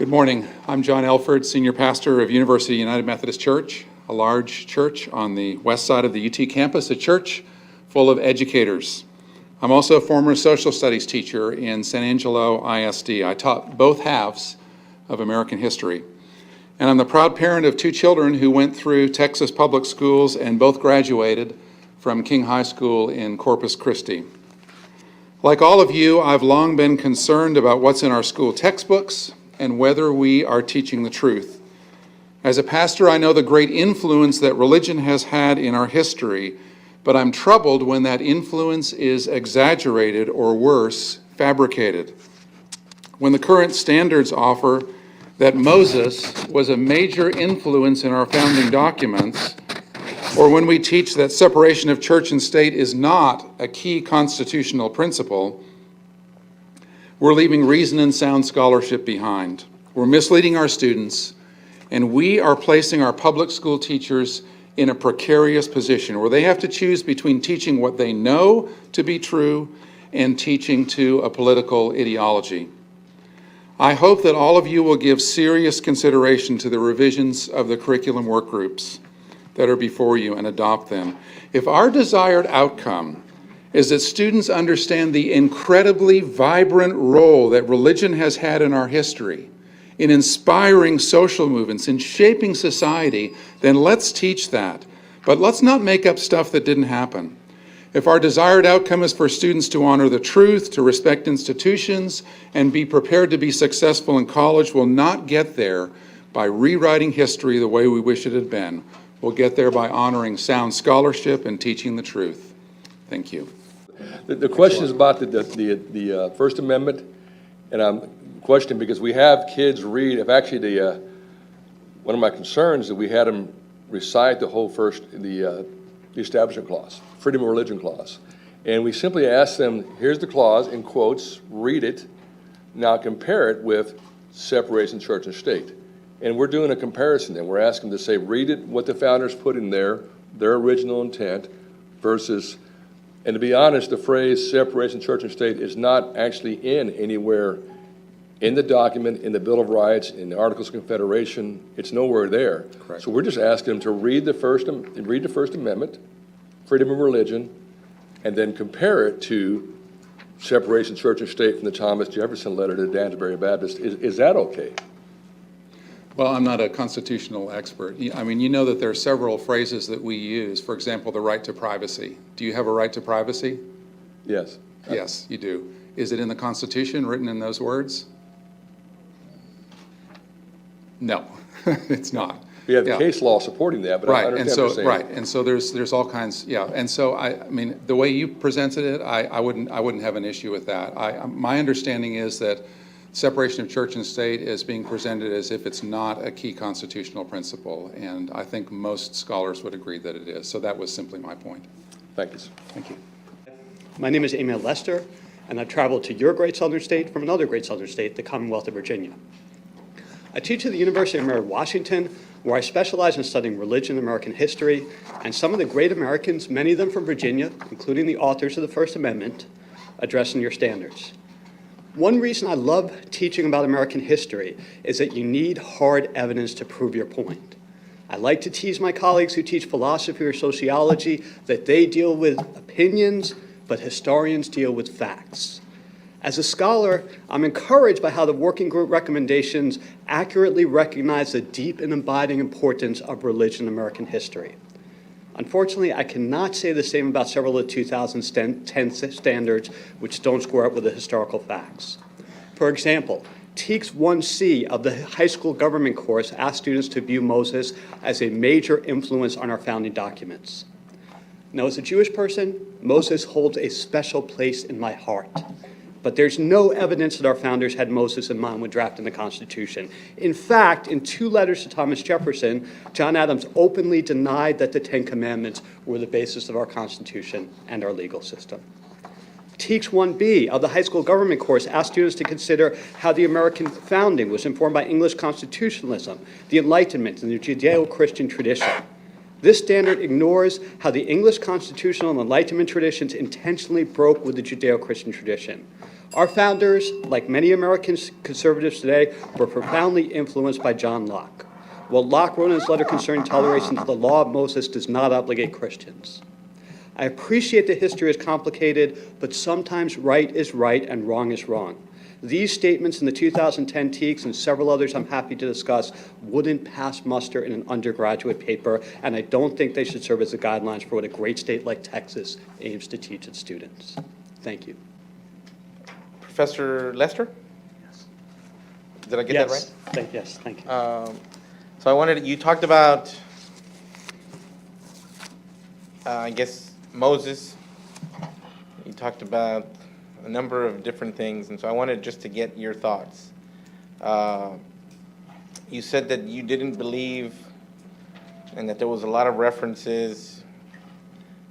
Good morning. I'm John Elford, Senior Pastor of University United Methodist Church, a large church on the west side of the UT campus, a church full of educators. I'm also a former social studies teacher in San Angelo ISD. I taught both halves of American history. And I'm the proud parent of 2 children who went through Texas public schools and both graduated from King High School in Corpus Christi. Like all of you, I've long been concerned about what's in our school textbooks and whether we are teaching the truth. As a pastor, I know the great influence that religion has had in our history, but I'm troubled when that influence is exaggerated or worse, fabricated. When the current standards offer that Moses was a major influence in our founding documents, or when we teach that separation of church and state is not a key constitutional principle, we're leaving reason and sound scholarship behind. We're misleading our students, and we are placing our public school teachers in a precarious position where they have to choose between teaching what they know to be true and teaching to a political ideology. I hope that all of you will give serious consideration to the revisions of the curriculum work groups that are before you and adopt them. If our desired outcome is that students understand the incredibly vibrant role that religion has had in our history, in inspiring social movements, in shaping society, then let's teach that. But let's not make up stuff that didn't happen. If our desired outcome is for students to honor the truth, to respect institutions, and be prepared to be successful in college, we'll not get there by rewriting history the way we wish it had been. We'll get there by honoring sound scholarship and teaching the truth. Thank you. The question is about the First Amendment, and I'm questioning because we have kids read. If actually one of my concerns is that we had them recite the whole the Establishment Clause, Freedom of Religion Clause, and we simply ask them, here's the clause in quotes, read it, now compare it with separation of church and state. And we're doing a comparison then. We're asking them to say, read it, what the founders put in there, their original intent, versus, and to be honest, the phrase separation of church and state is not actually in anywhere in the document, in the Bill of Rights, in the Articles of Confederation. It's nowhere there. Correct. So we're just asking them to read the First Amendment, freedom of religion, and then compare it to separation of church and state from the Thomas Jefferson letter to Danbury Baptist. Is that okay? Well, I'm not a constitutional expert. I mean, you know that there are several phrases that we use. For example, the right to privacy. Do you have a right to privacy? Yes. Yes, you do. Is it in the Constitution, written in those words? No, it's not. We have case law supporting that, but right, I understand what you're saying. And so there's all kinds, and so I mean, the way you presented it, I wouldn't have an issue with that. My understanding is that separation of church and state is being presented as if it's not a key constitutional principle, and I think most scholars would agree that it is. So that was simply my point. Thank you. Thank you. My name is Emil Lester, and I've traveled to your great southern state from another great southern state, the Commonwealth of Virginia. I teach at the University of Mary Washington, where I specialize in studying religion and American history, and some of the great Americans, many of them from Virginia, including the authors of the First Amendment, addressing your standards. One reason I love teaching about American history is that you need hard evidence to prove your point. I like to tease my colleagues who teach philosophy or sociology that they deal with opinions, but historians deal with facts. As a scholar, I'm encouraged by how the working group recommendations accurately recognize the deep and abiding importance of religion in American history. Unfortunately, I cannot say the same about several of the 2010 standards which don't square up with the historical facts. For example, TEACS 1C of the high school government course asked students to view Moses as a major influence on our founding documents. Now, as a Jewish person, Moses holds a special place in my heart. But there's no evidence that our founders had Moses in mind when drafting the Constitution. In fact, in 2 letters to Thomas Jefferson, John Adams openly denied that the 10 Commandments were the basis of our Constitution and our legal system. TEACS 1B of the high school government course asked students to consider how the American founding was informed by English constitutionalism, the Enlightenment, and the Judeo-Christian tradition. This standard ignores how the English constitutional and Enlightenment traditions intentionally broke with the Judeo-Christian tradition. Our founders, like many American conservatives today, were profoundly influenced by John Locke. What Locke wrote in his letter concerning toleration to the law of Moses does not obligate Christians. I appreciate that history is complicated, but sometimes right is right and wrong is wrong. These statements in the 2010 TEEX and several others I'm happy to discuss wouldn't pass muster in an undergraduate paper, and I don't think they should serve as the guidelines for what a great state like Texas aims to teach its students. Thank you. Professor Lester? Yes. Did I get that right? Yes, thank you. So I wanted, you talked about, I guess, Moses. You talked about a number of different things, and so I wanted just to get your thoughts. You said that you didn't believe and that there was a lot of references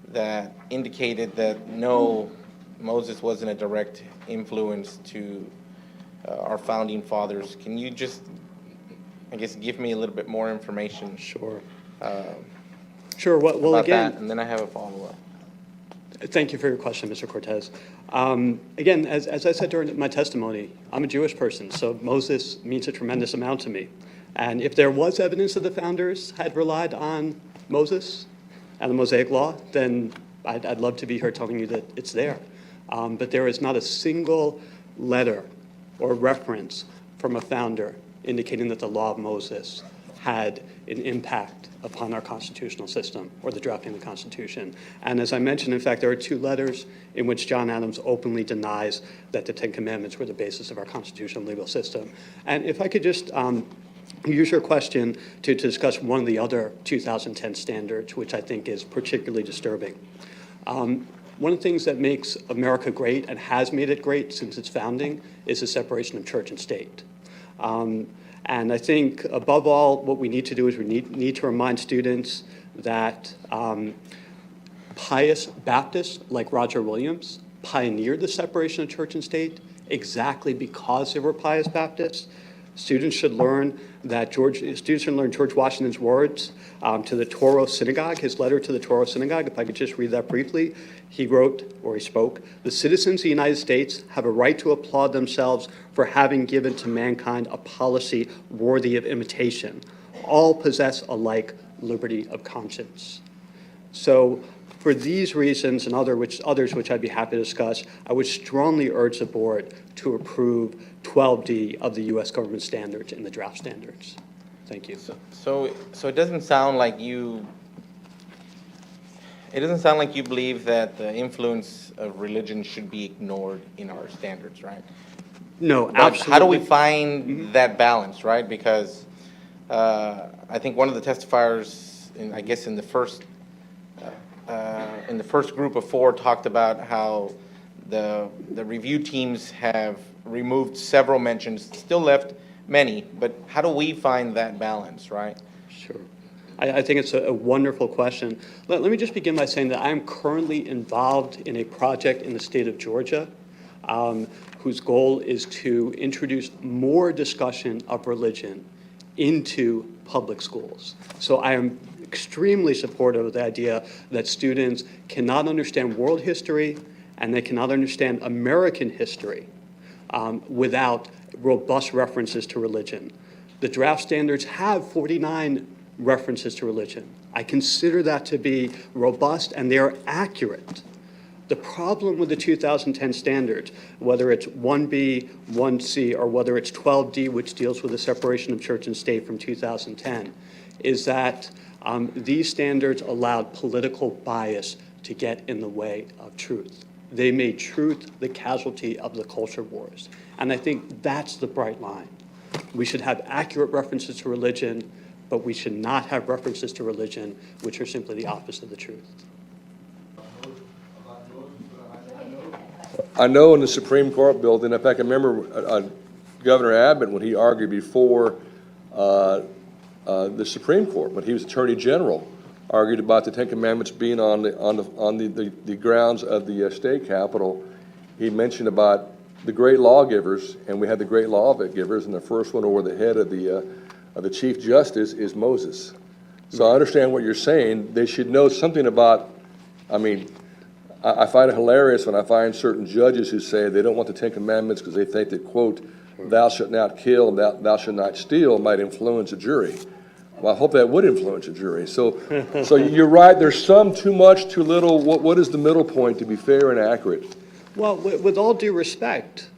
that indicated that no, Moses wasn't a direct influence to our founding fathers. Can you just, I guess, give me a little bit more information? Sure. Sure. Well, about again, that, and then I have a follow-up. thank you for your question, Mr. Cortez. Again, as I said during my testimony, I'm a Jewish person, so Moses means a tremendous amount to me. And if there was evidence that the founders had relied on Moses and the Mosaic Law, then I'd love to be here telling you that it's there. But there is not a single letter or reference from a founder indicating that the law of Moses had an impact upon our constitutional system or the drafting of the Constitution. And as I mentioned, in fact, there are 2 letters in which John Adams openly denies that the 10 Commandments were the basis of our constitutional legal system. And if I could just use your question to discuss one of the other 2010 standards, which I think is particularly disturbing. One of the things that makes America great and has made it great since its founding is the separation of church and state. And I think, above all, what we need to do is we need to remind students that pious Baptists like Roger Williams pioneered the separation of church and state exactly because they were pious Baptists. Students should learn George Washington's words to the Toro Synagogue, his letter to the Toro Synagogue. If I could just read that briefly. He wrote, or he spoke, "The citizens of the United States have a right to applaud themselves for having given to mankind a policy worthy of imitation. All possess alike liberty of conscience." So for these reasons and others which I'd be happy to discuss, I would strongly urge the board to approve 12D of the U.S. government standards in the draft standards. Thank you. So it doesn't sound like you. It doesn't sound like you believe that the influence of religion should be ignored in our standards, right? No, But absolutely. how do we find that balance, right? Because I think one of the testifiers, in the first group of 4, talked about how the review teams have removed several mentions, still left many, but how do we find that balance, right? Sure. I think it's a wonderful question. Let me just begin by saying that I'm currently involved in a project in the state of Georgia whose goal is to introduce more discussion of religion into public schools. So I am extremely supportive of the idea that students cannot understand world history and they cannot understand American history without robust references to religion. The draft standards have 49 references to religion. I consider that to be robust and they are accurate. The problem with the 2010 standards, whether it's 1B, 1C, or whether it's 12D, which deals with the separation of church and state from 2010, is that these standards allowed political bias to get in the way of truth. They made truth the casualty of the culture wars. And I think that's the bright line. We should have accurate references to religion, but we should not have references to religion which are simply the opposite of the truth. I know in the Supreme Court building, in fact, I remember Governor Abbott, when he argued before the Supreme Court, when he was Attorney General, argued about the 10 Commandments being on the grounds of the state capitol. He mentioned about the great lawgivers, and we had the great lawgivers, and the first one over the head of the Chief Justice is Moses. So I understand what you're saying. They should know something about, I mean, I find it hilarious when I find certain judges who say they don't want the Ten Commandments because they think that, quote, thou shalt not kill and thou shalt not steal might influence a jury. Well, I hope that would influence a jury. So you're right, there's some too much, too little. What is the middle point to be fair and accurate? Well, with all due respect,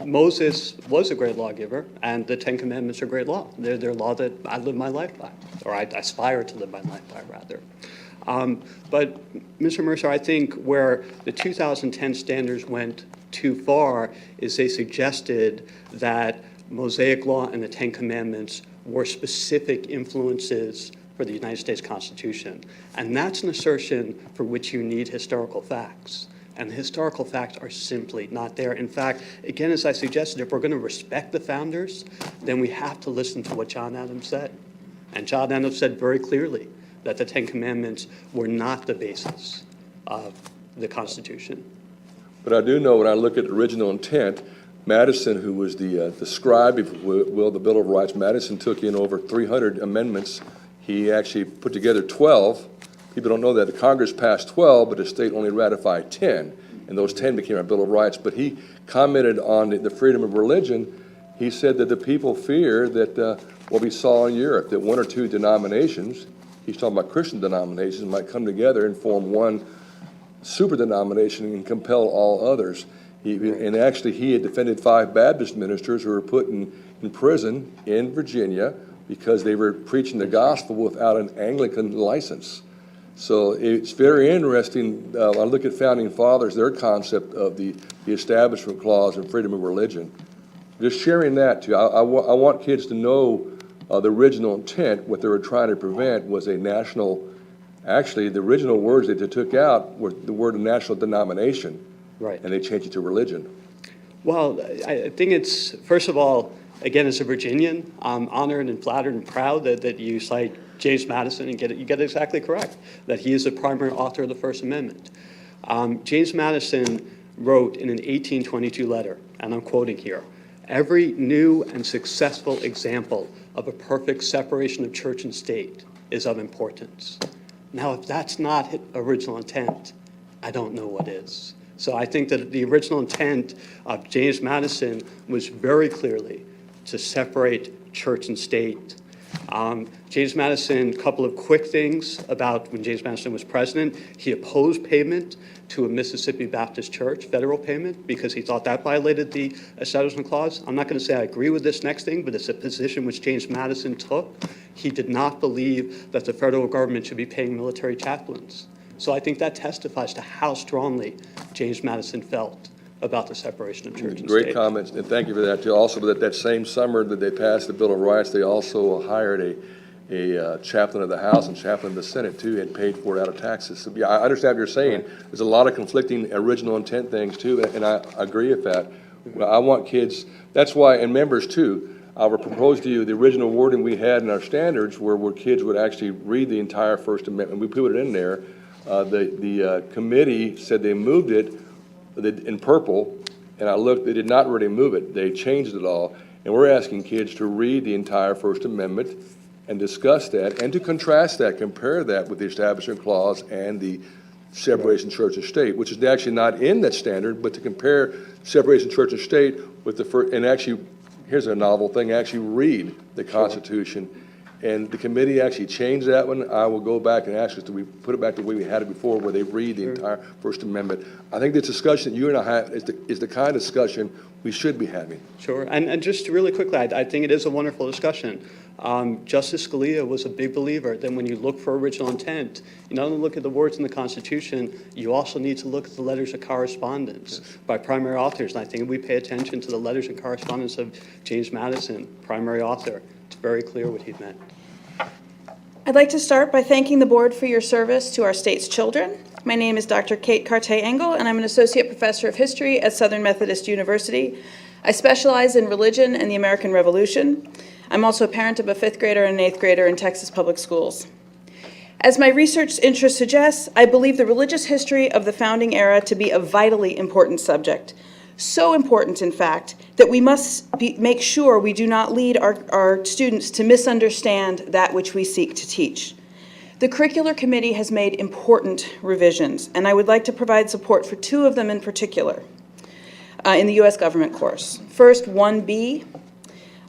Moses was a great lawgiver, and the Ten Commandments are great law. They're law that I live my life by, or I aspire to live my life by, rather. But, Mr. Mercer, I think where the 2010 standards went too far is they suggested that Mosaic law and the Ten Commandments were specific influences for the United States Constitution. And that's an assertion for which you need historical facts. And the historical facts are simply not there. In fact, again, as I suggested, if we're going to respect the founders, then we have to listen to what John Adams said. And John Adams said very clearly that the Ten Commandments were not the basis of the Constitution. But I do know when I look at original intent, Madison, who was the scribe, if you will, the Bill of Rights, Madison took in over 300 amendments. He actually put together 12. People don't know that. The Congress passed 12, but the state only ratified 10, and those 10 became our Bill of Rights. But he commented on the freedom of religion. He said that the people fear that what we saw in Europe, that one or two denominations, he's talking about Christian denominations, might come together and form one super denomination and compel all others. And actually, he had defended 5 Baptist ministers who were put in prison in Virginia because they were preaching the gospel without an Anglican license. So it's very interesting. When I look at Founding Fathers, their concept of the Establishment Clause and freedom of religion. Just sharing that too. I want kids to know the original intent. What they were trying to prevent was a national, actually the original words that they took out were the word national denomination. Right. And they changed it to religion. Well, I think it's, first of all, again, as a Virginian, I'm honored and flattered and proud that you cite James Madison and you get it exactly correct, that he is the primary author of the First Amendment. James Madison wrote in an 1822 letter, and I'm quoting here, "Every new and successful example of a perfect separation of church and state is of importance." Now, if that's not original intent, I don't know what is. So I think that the original intent of James Madison was very clearly to separate church and state. James Madison, a couple of quick things about when James Madison was president. He opposed payment to a Mississippi Baptist church, federal payment, because he thought that violated the Establishment Clause. I'm not going to say I agree with this next thing, but it's a position which James Madison took. He did not believe that the federal government should be paying military chaplains. So I think that testifies to how strongly James Madison felt about the separation of church and state. Great comments, and thank you for that too. Also, that same summer that they passed the Bill of Rights, they also hired a chaplain of the House and chaplain of the Senate too, and paid for it out of taxes. So yeah, I understand what you're saying. There's a lot of conflicting original intent things too, and I agree with that. Well, I want kids, that's why, and members too, I would propose to you the original wording we had in our standards where kids would actually read the entire First Amendment. We put it in there. The committee said they moved it in purple, and I looked, they did not really move it. They changed it all, and we're asking kids to read the entire First Amendment and discuss that, and to contrast that, compare that with the Establishment Clause and the separation of church and state, which is actually not in that standard, but to compare separation of church and state with the first, and actually, here's a novel thing, actually read the Constitution. And the committee actually changed that one. I will go back and ask us, do we put it back the way we had it before, where they read the entire First Amendment? I think this discussion that you and I have is the kind of discussion we should be having. Sure, and just really quickly, I think it is a wonderful discussion. Justice Scalia was a big believer that when you look for original intent, you not only look at the words in the Constitution, you also need to look at the letters of correspondence by primary authors. And I think we pay attention to the letters and correspondence of James Madison, primary author. It's very clear what he meant. I'd like to start by thanking the board for your service to our state's children. My name is Dr. Carte Engel, and I'm an associate professor of history at Southern Methodist University. I specialize in religion and the American Revolution. I'm also a parent of a 5th grader and an 8th grader in Texas public schools. As my research interest suggests, I believe the religious history of the founding era to be a vitally important subject. So important, in fact, that we must make sure we do not lead our students to misunderstand that which we seek to teach. The Curricular Committee has made important revisions, and I would like to provide support for two of them in particular in the U.S. government course. First, 1B.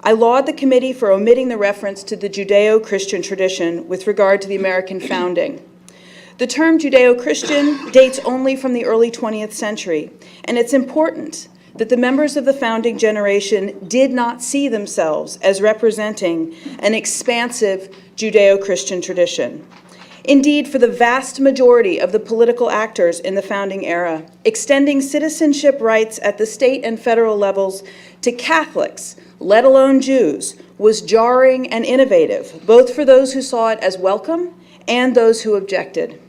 I laud the committee for omitting the reference to the Judeo-Christian tradition with regard to the American founding. The term Judeo-Christian dates only from the early 20th century, and it's important that the members of the founding generation did not see themselves as representing an expansive Judeo-Christian tradition. Indeed, for the vast majority of the political actors in the founding era, extending citizenship rights at the state and federal levels to Catholics, let alone Jews, was jarring and innovative, both for those who saw it as welcome and those who objected.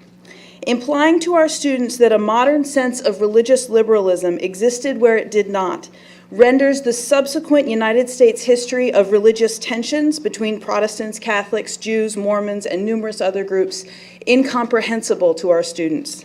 Implying to our students that a modern sense of religious liberalism existed where it did not renders the subsequent United States history of religious tensions between Protestants, Catholics, Jews, Mormons, and numerous other groups incomprehensible to our students.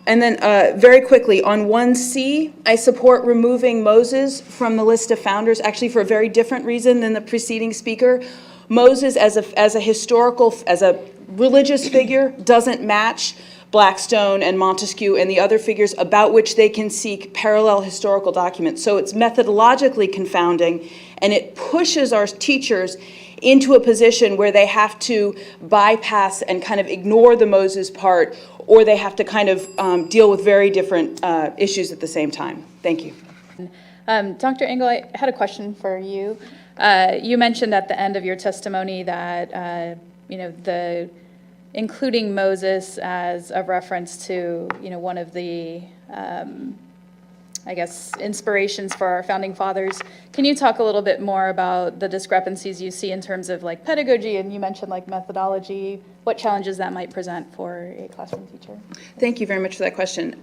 And then very quickly, on 1C, I support removing Moses from the list of founders, actually for a very different reason than the preceding speaker. Moses as a religious figure doesn't match Blackstone and Montesquieu and the other figures about which they can seek parallel historical documents. So it's methodologically confounding, and it pushes our teachers into a position where they have to bypass and kind of ignore the Moses part, or they have to kind of deal with very different issues at the same time. Thank you. Dr. Engel, I had a question for you. You mentioned at the end of your testimony that including Moses as a reference to one of the inspirations for our founding fathers. Can you talk a little bit more about the discrepancies you see in terms of pedagogy, and you mentioned methodology, what challenges that might present for a classroom teacher? Thank you very much for that question.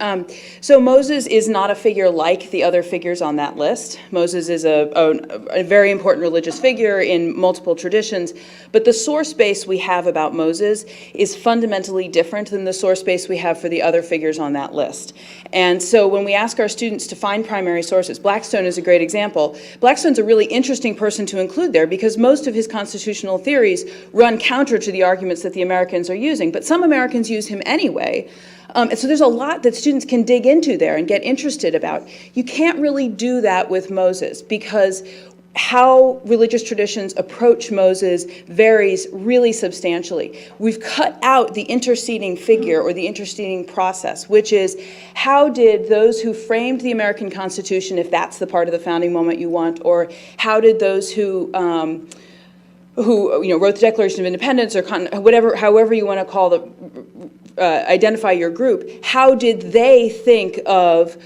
So Moses is not a figure like the other figures on that list. Moses is a very important religious figure in multiple traditions, but the source base we have about Moses is fundamentally different than the source base we have for the other figures on that list. And so when we ask our students to find primary sources, Blackstone is a great example. Blackstone's a really interesting person to include there because most of his constitutional theories run counter to the arguments that the Americans are using, but some Americans use him anyway. And so there's a lot that students can dig into there and get interested about. You can't really do that with Moses because how religious traditions approach Moses varies really substantially. We've cut out the interceding figure or the interceding process, which is how did those who framed the American Constitution, if that's the part of the founding moment you want, or how did those who wrote the Declaration of Independence, or however you want to call identify your group, how did they think of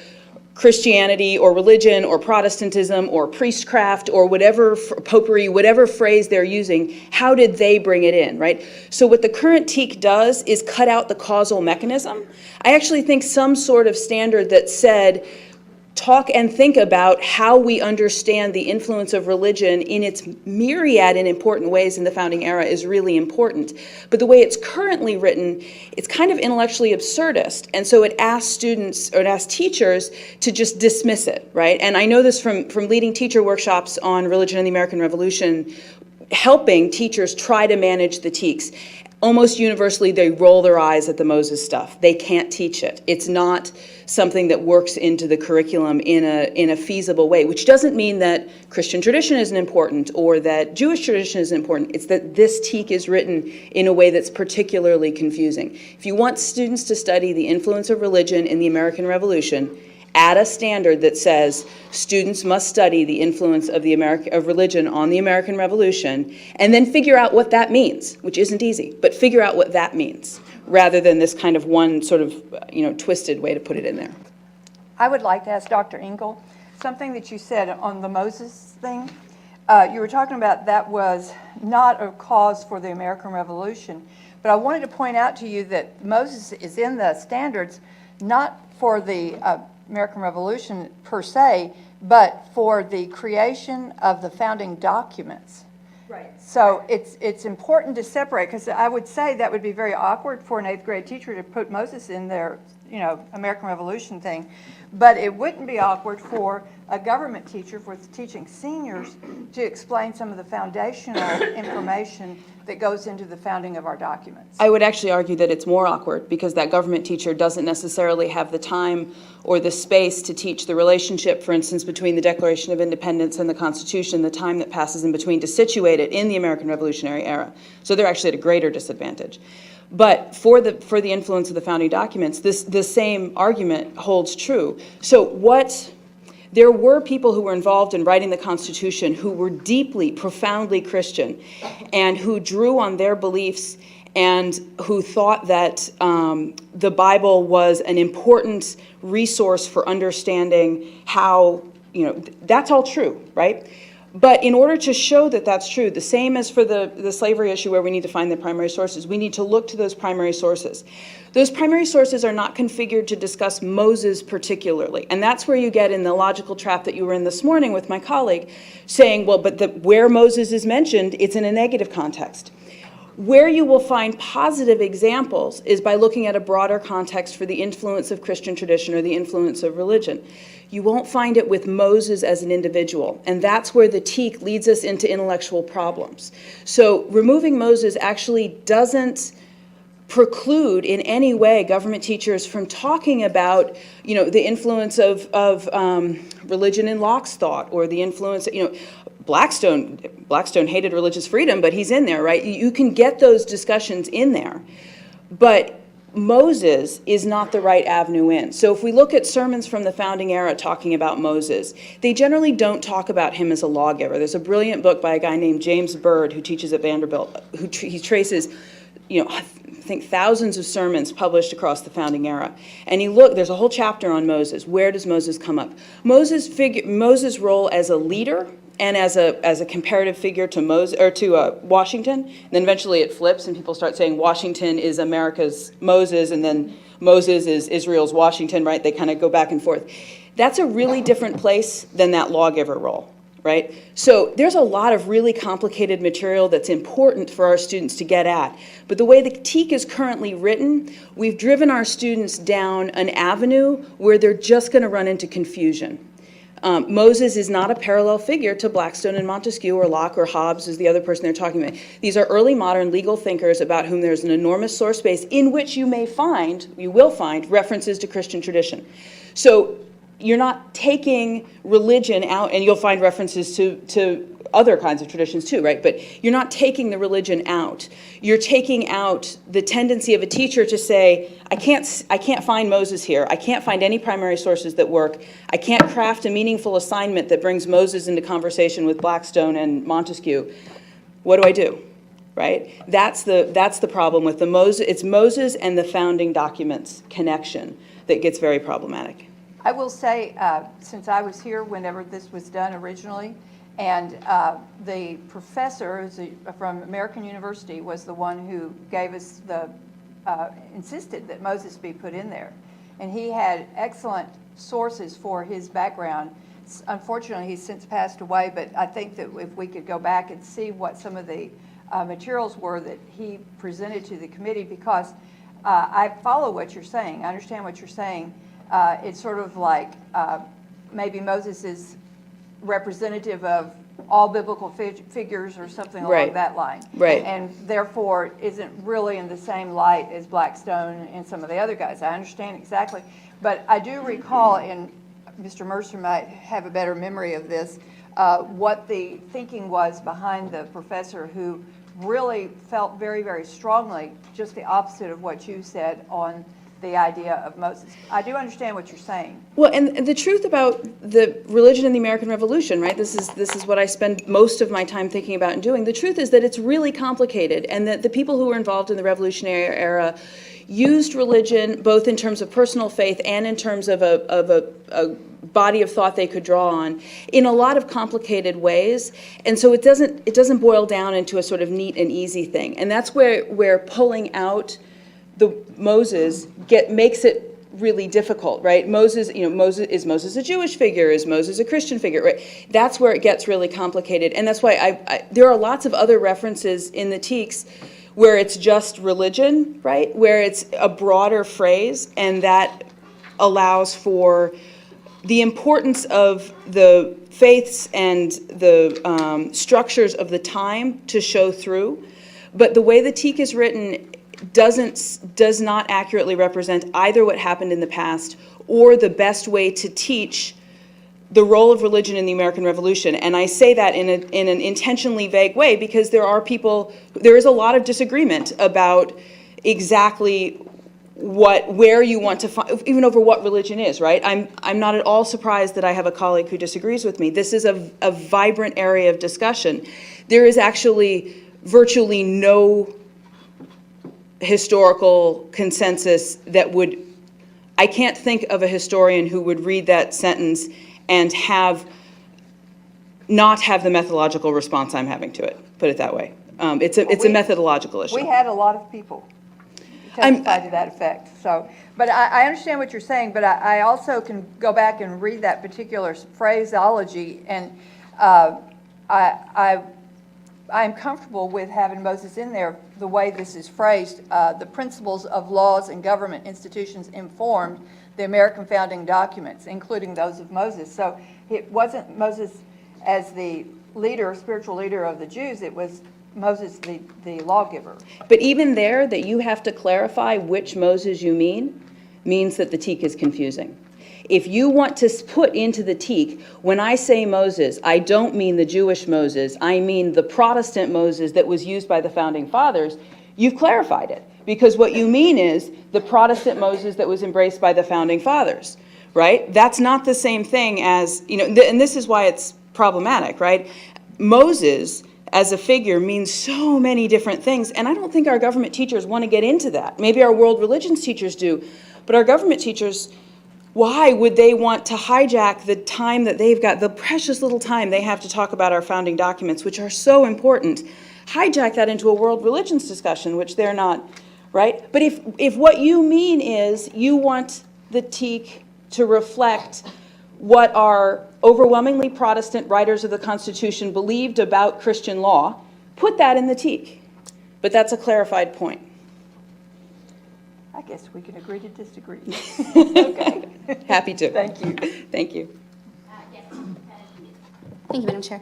Christianity or religion or Protestantism or priestcraft or whatever, popery, whatever phrase they're using, how did they bring it in, right? So what the current TEAC does is cut out the causal mechanism. I actually think some sort of standard that said, talk and think about how we understand the influence of religion in its myriad and important ways in the founding era is really important. But the way it's currently written, it's kind of intellectually absurdist. And so it asks students, or it asks teachers to just dismiss it, right? And I know this from leading teacher workshops on religion and the American Revolution, helping teachers try to manage the TEACs. Almost universally, they roll their eyes at the Moses stuff. They can't teach it. It's not something that works into the curriculum in a feasible way, which doesn't mean that Christian tradition isn't important or that Jewish tradition isn't important. It's that this TEAC is written in a way that's particularly confusing. If you want students to study the influence of religion in the American Revolution, add a standard that says students must study the influence of religion on the American Revolution, and then figure out what that means, which isn't easy, but figure out what that means, rather than this kind of one sort of twisted way to put it in there. I would like to ask Dr. Engel something that you said on the Moses thing. You were talking about that was not a cause for the American Revolution, but I wanted to point out to you that Moses is in the standards not for the American Revolution per se, but for the creation of the founding documents. Right. So it's important to separate, because I would say that would be very awkward for an 8th grade teacher to put Moses in their American Revolution thing, but it wouldn't be awkward for a government teacher for teaching seniors to explain some of the foundational information that goes into the founding of our documents. I would actually argue that it's more awkward because that government teacher doesn't necessarily have the time or the space to teach the relationship, for instance, between the Declaration of Independence and the Constitution, the time that passes in between to situate it in the American Revolutionary era. So they're actually at a greater disadvantage. But for the influence of the founding documents, the same argument holds true. So there were people who were involved in writing the Constitution who were deeply, profoundly Christian and who drew on their beliefs and who thought that the Bible was an important resource for understanding how, that's all true, right? But in order to show that that's true, the same as for the slavery issue where we need to find the primary sources, we need to look to those primary sources. Those primary sources are not configured to discuss Moses particularly. And that's where you get in the logical trap that you were in this morning with my colleague, saying, well, but where Moses is mentioned, it's in a negative context. Where you will find positive examples is by looking at a broader context for the influence of Christian tradition or the influence of religion. You won't find it with Moses as an individual, and that's where the teak leads us into intellectual problems. So removing Moses actually doesn't preclude in any way government teachers from talking about, the influence of religion in Locke's thought, or the influence, Blackstone hated religious freedom, but he's in there, right? You can get those discussions in there, but Moses is not the right avenue in. So if we look at sermons from the founding era talking about Moses, they generally don't talk about him as a lawgiver. There's a brilliant book by a guy named James Bird who teaches at Vanderbilt, he traces, I think thousands of sermons published across the founding era. And there's a whole chapter on Moses. Where does Moses come up? Moses' role as a leader and as a comparative figure to Washington. And then eventually it flips and people start saying Washington is America's Moses and then Moses is Israel's Washington, right? They kind of go back and forth. That's a really different place than that lawgiver role, right? So there's a lot of really complicated material that's important for our students to get at. But the way the TEAC is currently written, we've driven our students down an avenue where they're just going to run into confusion. Moses is not a parallel figure to Blackstone and Montesquieu or Locke or Hobbes is the other person they're talking about. These are early modern legal thinkers about whom there's an enormous source base in which you will find references to Christian tradition. So you're not taking religion out, and you'll find references to other kinds of traditions too, right? But you're not taking the religion out. You're taking out the tendency of a teacher to say, I can't find Moses here. I can't find any primary sources that work. I can't craft a meaningful assignment that brings Moses into conversation with Blackstone and Montesquieu. What do I do? Right? That's the problem with the Moses. It's Moses and the founding documents connection that gets very problematic. I will say, since I was here whenever this was done originally, and the professor from American University was the one who gave us insisted that Moses be put in there. And he had excellent sources for his background. Unfortunately, he's since passed away, but I think that if we could go back and see what some of the materials were that he presented to the committee, because I follow what you're saying. I understand what you're saying. It's sort of like maybe Moses is representative of all biblical figures or something along that line. Right. And therefore isn't really in the same light as Blackstone and some of the other guys. I understand exactly. But I do recall, and Mr. Mercer might have a better memory of this, what the thinking was behind the professor who really felt very, very strongly just the opposite of what you said on the idea of Moses. I do understand what you're saying. Well, and the truth about the religion in the American Revolution, right? This is what I spend most of my time thinking about and doing. The truth is that it's really complicated, and that the people who were involved in the Revolutionary era used religion both in terms of personal faith and in terms of a body of thought they could draw on in a lot of complicated ways. And so it doesn't boil down into a sort of neat and easy thing. And that's where pulling out the Moses makes it really difficult, right? Moses, is Moses a Jewish figure? Is Moses a Christian figure? Right? That's where it gets really complicated, and that's why there are lots of other references in the TEACs where it's just religion, right? Where it's a broader phrase, and that allows for the importance of the faiths and the structures of the time to show through, but the way the TEK is written does not accurately represent either what happened in the past or the best way to teach the role of religion in the American Revolution. And I say that in an intentionally vague way because there is a lot of disagreement about exactly where you want to find, even over what religion is, right? I'm not at all surprised that I have a colleague who disagrees with me. This is a vibrant area of discussion. There is actually virtually no historical consensus that would, I can't think of a historian who would read that sentence and not have the methodological response I'm having to it, put it that way. It's a methodological issue. We had a lot of people testify to that effect. So, but I understand what you're saying, but I also can go back and read that particular phraseology, and I'm comfortable with having Moses in there the way this is phrased. The principles of laws and government institutions informed the American founding documents, including those of Moses. So it wasn't Moses as the leader, spiritual leader of the Jews, it was Moses the lawgiver. But even there, that you have to clarify which Moses you means that the TEK is confusing. If you want to put into the TEK, when I say Moses, I don't mean the Jewish Moses, I mean the Protestant Moses that was used by the Founding Fathers, you've clarified it. Because what you mean is the Protestant Moses that was embraced by the Founding Fathers, right? That's not the same thing as, and this is why it's problematic, right? Moses as a figure means so many different things, and I don't think our government teachers want to get into that. Maybe our world religions teachers do, but our government teachers, why would they want to hijack the time that they've got, the precious little time they have to talk about our founding documents, which are so important, hijack that into a world religions discussion, which they're not, right? But if what you mean is you want the TEK to reflect what our overwhelmingly Protestant writers of the Constitution believed about Christian law, put that in the TEK. But that's a clarified point. I guess we can agree to disagree. Okay. Happy to. Thank you. Thank you. Yes. Thank you, Madam Chair.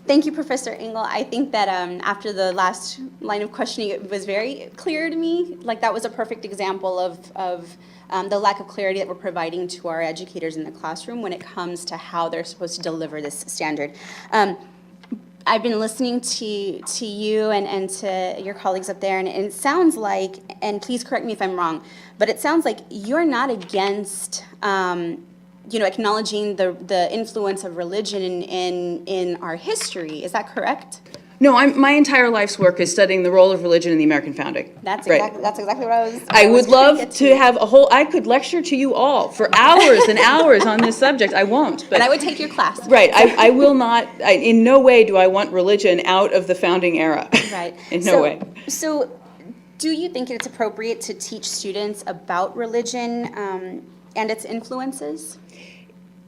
Thank you, Professor Engel. I think that after the last line of questioning, it was very clear to me. Like that was a perfect example of the lack of clarity that we're providing to our educators in the classroom when it comes to how they're supposed to deliver this standard. I've been listening to you and to your colleagues up there, and it sounds like, and please correct me if I'm wrong, but it sounds like you're not against acknowledging the influence of religion in our history. Is that correct? No, my entire life's work is studying the role of religion in the American founding. That's right. exactly what I was. I would love get to have I could lecture to you all for hours and hours on this subject. I won't. But and I would take your class. Right. I will not. In no way do I want religion out of the founding era. Right. In no way. So, do you think it's appropriate to teach students about religion and its influences?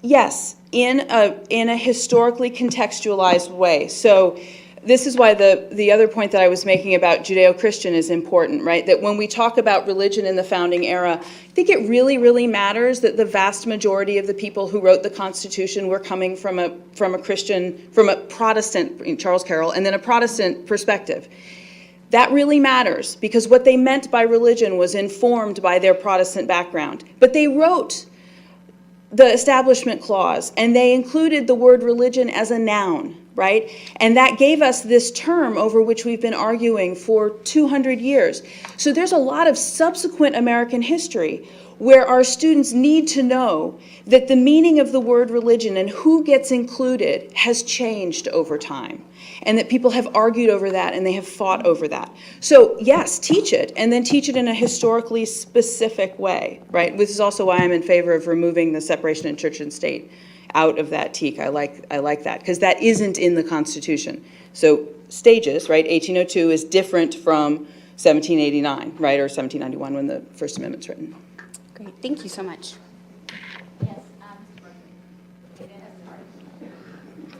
Yes, in a historically contextualized way. So this is why the other point that I was making about Judeo-Christian is important, right? That when we talk about religion in the founding era, I think it really, really matters that the vast majority of the people who wrote the Constitution were coming from a Protestant, Charles Carroll, and then a Protestant perspective. That really matters because what they meant by religion was informed by their Protestant background. But they wrote the Establishment Clause, and they included the word religion as a noun, right? And that gave us this term over which we've been arguing for 200 years. So there's a lot of subsequent American history where our students need to know that the meaning of the word religion and who gets included has changed over time, and that people have argued over that and they have fought over that. So yes, teach it, and then teach it in a historically specific way, right? This is also why I'm in favor of removing the separation of church and state out of that TEK. I like that, because that isn't in the Constitution. So stages, right, 1802 is different from 1789, right, or 1791 when the First Amendment's written. Great, thank you so much.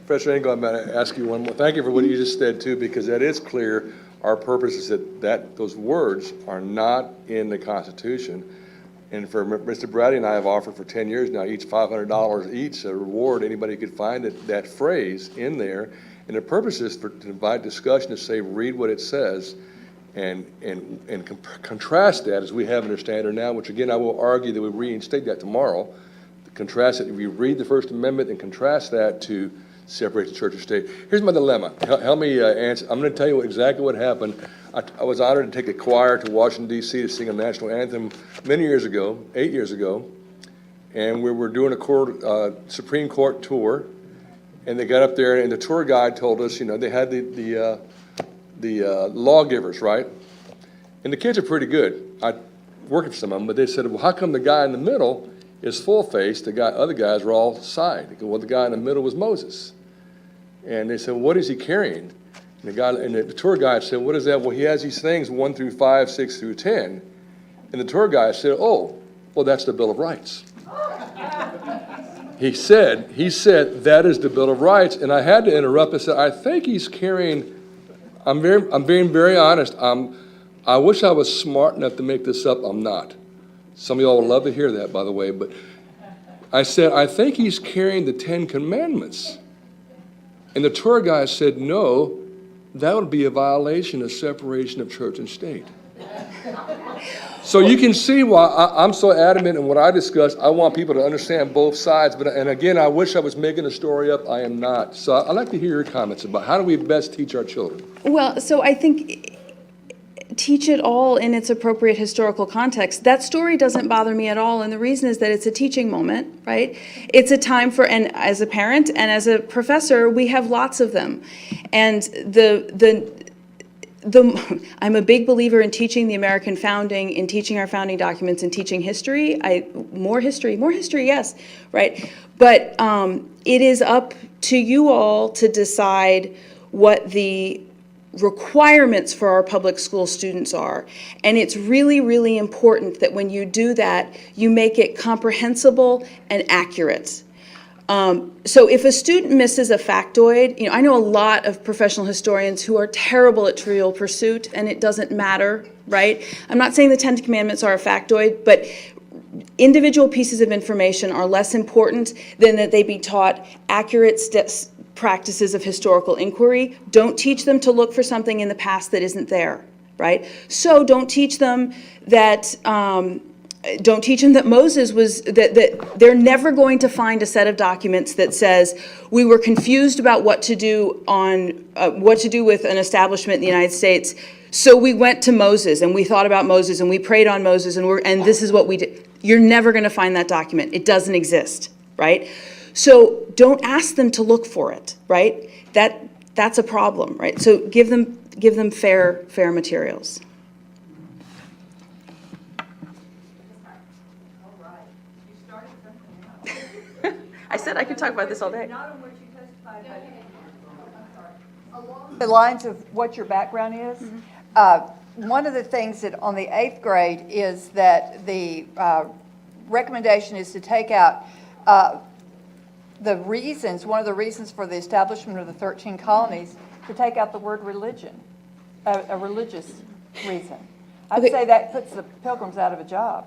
Professor Engel, I'm going to ask you one more. Thank you for what you just said, too, because that is clear. Our purpose is that those words are not in the Constitution. And for Mr. Bradley and I have offered for 10 years now, each $500 each, a reward. Anybody could find that phrase in there. And the purpose is to invite discussion, to say, read what it says, and contrast that as we have in our standard now, which again, I will argue that we reinstate that tomorrow. Contrast it, if you read the First Amendment and contrast that to separate the church and state. Here's my dilemma. Help me answer. I'm going to tell you exactly what happened. I was honored to take a choir to Washington, D.C. to sing a national anthem many years ago, 8 years ago, and we were doing a Supreme Court tour, and they got up there, and the tour guide told us, they had the lawgivers, right? And the kids are pretty good. I working for some of them, but they said, well, how come the guy in the middle is full-faced, other guys were all side? They go, well, the guy in the middle was Moses. And they said, what is he carrying? And the tour guide said, what is that? Well, he has these things 1 through 5, 6 through 10. And the tour guide said, oh, well, that's the Bill of Rights. He said, that is the Bill of Rights. And I had to interrupt and said, I think he's carrying, I'm being very honest. I wish I was smart enough to make this up. I'm not. Some of y'all would love to hear that, by the way. But I said, I think he's carrying the 10 Commandments. And the tour guide said, no, that would be a violation of separation of church and state. So you can see why I'm so adamant in what I discuss. I want people to understand both sides. And again, I wish I was making a story up. I am not. So I'd like to hear your comments about how do we best teach our children? Well, so I think teach it all in its appropriate historical context. That story doesn't bother me at all, and the reason is that it's a teaching moment, right? It's a time for, and as a parent and as a professor, we have lots of them. And I'm a big believer in teaching the American founding, in teaching our founding documents, in teaching history. More history, yes, right? But it is up to you all to decide what the requirements for our public school students are. And it's really, really important that when you do that, you make it comprehensible and accurate. So if a student misses a factoid, I know a lot of professional historians who are terrible at Trivial Pursuit, and it doesn't matter, right? I'm not saying the 10 Commandments are a factoid, but individual pieces of information are less important than that they be taught accurate practices of historical inquiry. Don't teach them to look for something in the past that isn't there, right? So don't teach them that Moses was, that they're never going to find a set of documents that says we were confused about what to do with an establishment in the United States, so we went to Moses and we thought about Moses and we prayed on Moses and this is what we did. You're never going to find that document. It doesn't exist, right? So don't ask them to look for it, right? That's a problem, right? So give them fair materials. I said I could talk about this all day. Not on what you testified, but along the lines of what your background is. One of the things that on the 8th grade is that the recommendation is to take out one of the reasons for the establishment of the 13 colonies, to take out the word religion, a religious reason. I'd say that puts the Pilgrims out of a job.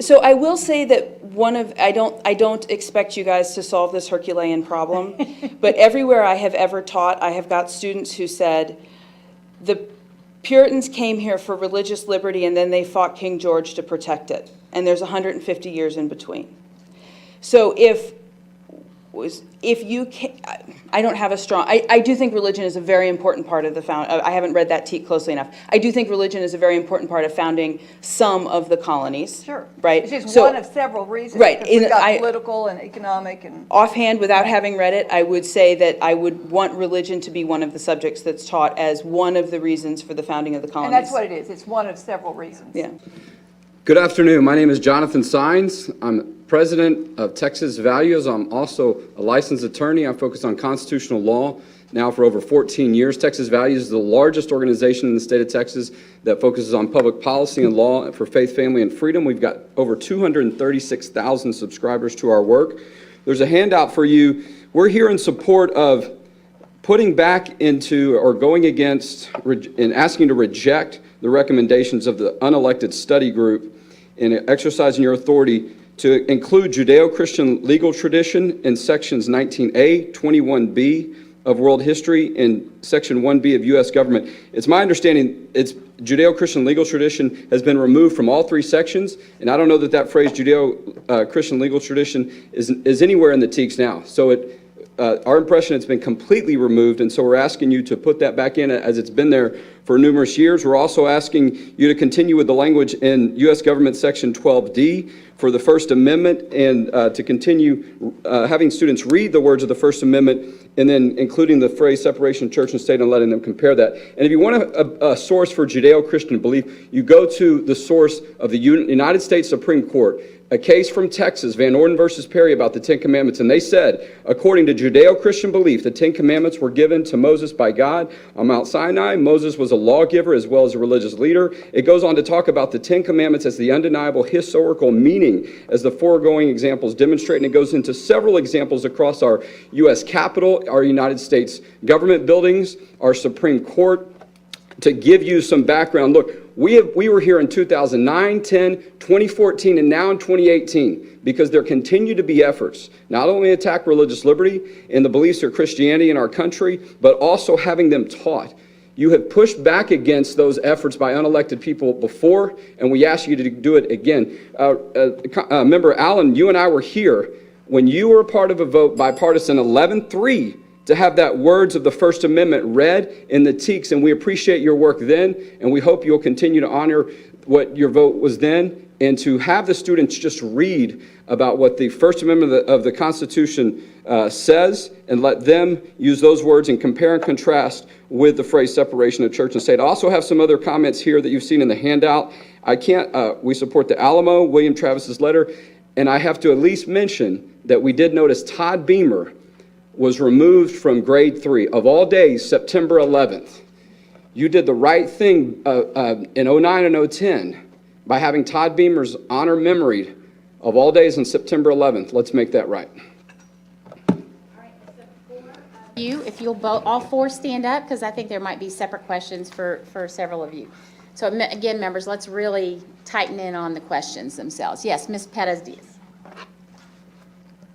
So I will say that I don't expect you guys to solve this Herculean problem, but everywhere I have ever taught, I have got students who said, the Puritans came here for religious liberty and then they fought King George to protect it. And there's 150 years in between. So if you can, I don't have a strong, I do think religion is a very important part of the I haven't read that closely enough. I do think religion is a very important part of founding some of the colonies. Sure. Right? It's just one of several reasons. Right. We've got political and economic and... Offhand, without having read it, I would say that I would want religion to be one of the subjects that's taught as one of the reasons for the founding of the colonies. And that's what it is. It's one of several reasons. Yeah. Good afternoon. My name is Jonathan Saenz. I'm president of Texas Values. I'm also a licensed attorney. I focus on constitutional law now for over 14 years. Texas Values is the largest organization in the state of Texas that focuses on public policy and law for faith, family, and freedom. We've got over 236,000 subscribers to our work. There's a handout for you. We're here in support of putting back into or going against and asking to reject the recommendations of the unelected study group in exercising your authority to include Judeo-Christian legal tradition in sections 19A, 21B of world history, and section 1B of U.S. government. It's my understanding Judeo-Christian legal tradition has been removed from all three sections, and I don't know that that phrase Judeo-Christian legal tradition is anywhere in the TEKS now. So our impression it's been completely removed, and so we're asking you to put that back in as it's been there for numerous years. We're also asking you to continue with the language in U.S. Government Section 12D for the First Amendment, and to continue having students read the words of the First Amendment, and then including the phrase separation of church and state and letting them compare that. And if you want a source for Judeo-Christian belief, you go to the source of the United States Supreme Court, a case from Texas, Van Orden versus Perry, about the Ten Commandments. And they said, according to Judeo-Christian belief, the Ten Commandments were given to Moses by God on Mount Sinai. Moses was a lawgiver as well as a religious leader. It goes on to talk about the Ten Commandments as the undeniable historical meaning, as the foregoing examples demonstrate. And it goes into several examples across our U.S. Capitol, our United States government buildings, our Supreme Court, to give you some background. Look, we were here in 2009, 10, 2014, and now in 2018 because there continue to be efforts not only to attack religious liberty and the beliefs of Christianity in our country, but also having them taught. You have pushed back against those efforts by unelected people before, and we ask you to do it again. Member Allen, you and I were here when you were a part of a vote, bipartisan 11-3, to have that words of the First Amendment read in the TEKS, and we appreciate your work then, and we hope you'll continue to honor what your vote was then, and to have the students just read about what the First Amendment of the Constitution says, and let them use those words and compare and contrast with the phrase separation of church and state. I also have some other comments here that you've seen in the handout. We support the Alamo, William Travis's letter, and I have to at least mention that we did notice Todd Beamer was removed from grade 3. Of all days, September 11th. You did the right thing in 09 and 010 by having Todd Beamer's honor memoried of all days on September 11th. Let's make that right. All right, if you'll all four stand up, because I think there might be separate questions for several of you. So again, members, let's really tighten in on the questions themselves. Yes, Ms. Perez-Diaz.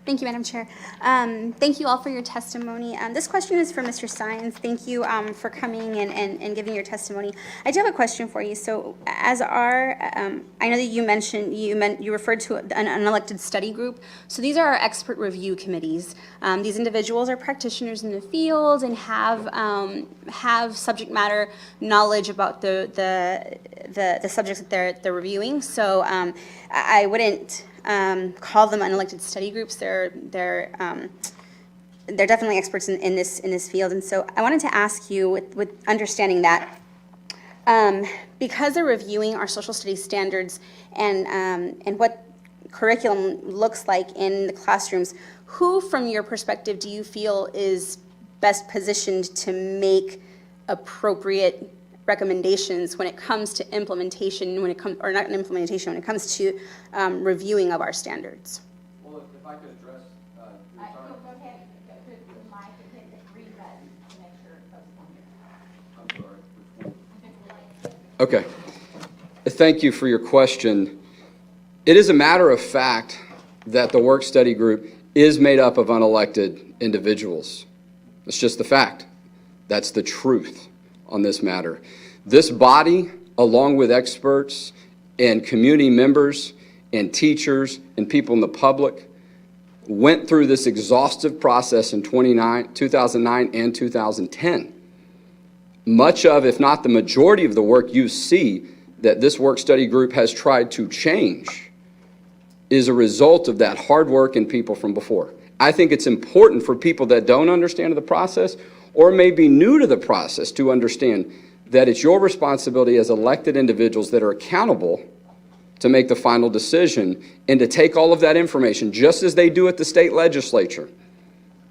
Thank you, Madam Chair. Thank you all for your testimony. This question is for Mr. Saenz. Thank you for coming and giving your testimony. I do have a question for you. So, as I know that you mentioned, you referred to an unelected study group. So these are our expert review committees. These individuals are practitioners in the field and have subject matter knowledge about the subjects that they're reviewing. So I wouldn't call them unelected study groups. They're definitely experts in this field. And so I wanted to ask you, with understanding that, because they're reviewing our social studies standards and what curriculum looks like in the classrooms, who, from your perspective, do you feel is best positioned to make appropriate recommendations when it comes to implementation, when it comes to reviewing of our standards? Well, if I could address Go ahead, go to the mic and hit the green button to make sure it goes on here. I'm sorry. Okay. Thank you for your question. It is a matter of fact that the work study group is made up of unelected individuals. It's just the fact. That's the truth on this matter. This body, along with experts and community members and teachers and people in the public, went through this exhaustive process in 2009 and 2010. Much of, if not the majority of the work you see that this work study group has tried to change is a result of that hard work and people from before. I think it's important for people that don't understand the process or may be new to the process to understand that it's your responsibility as elected individuals that are accountable to make the final decision and to take all of that information, just as they do at the state legislature.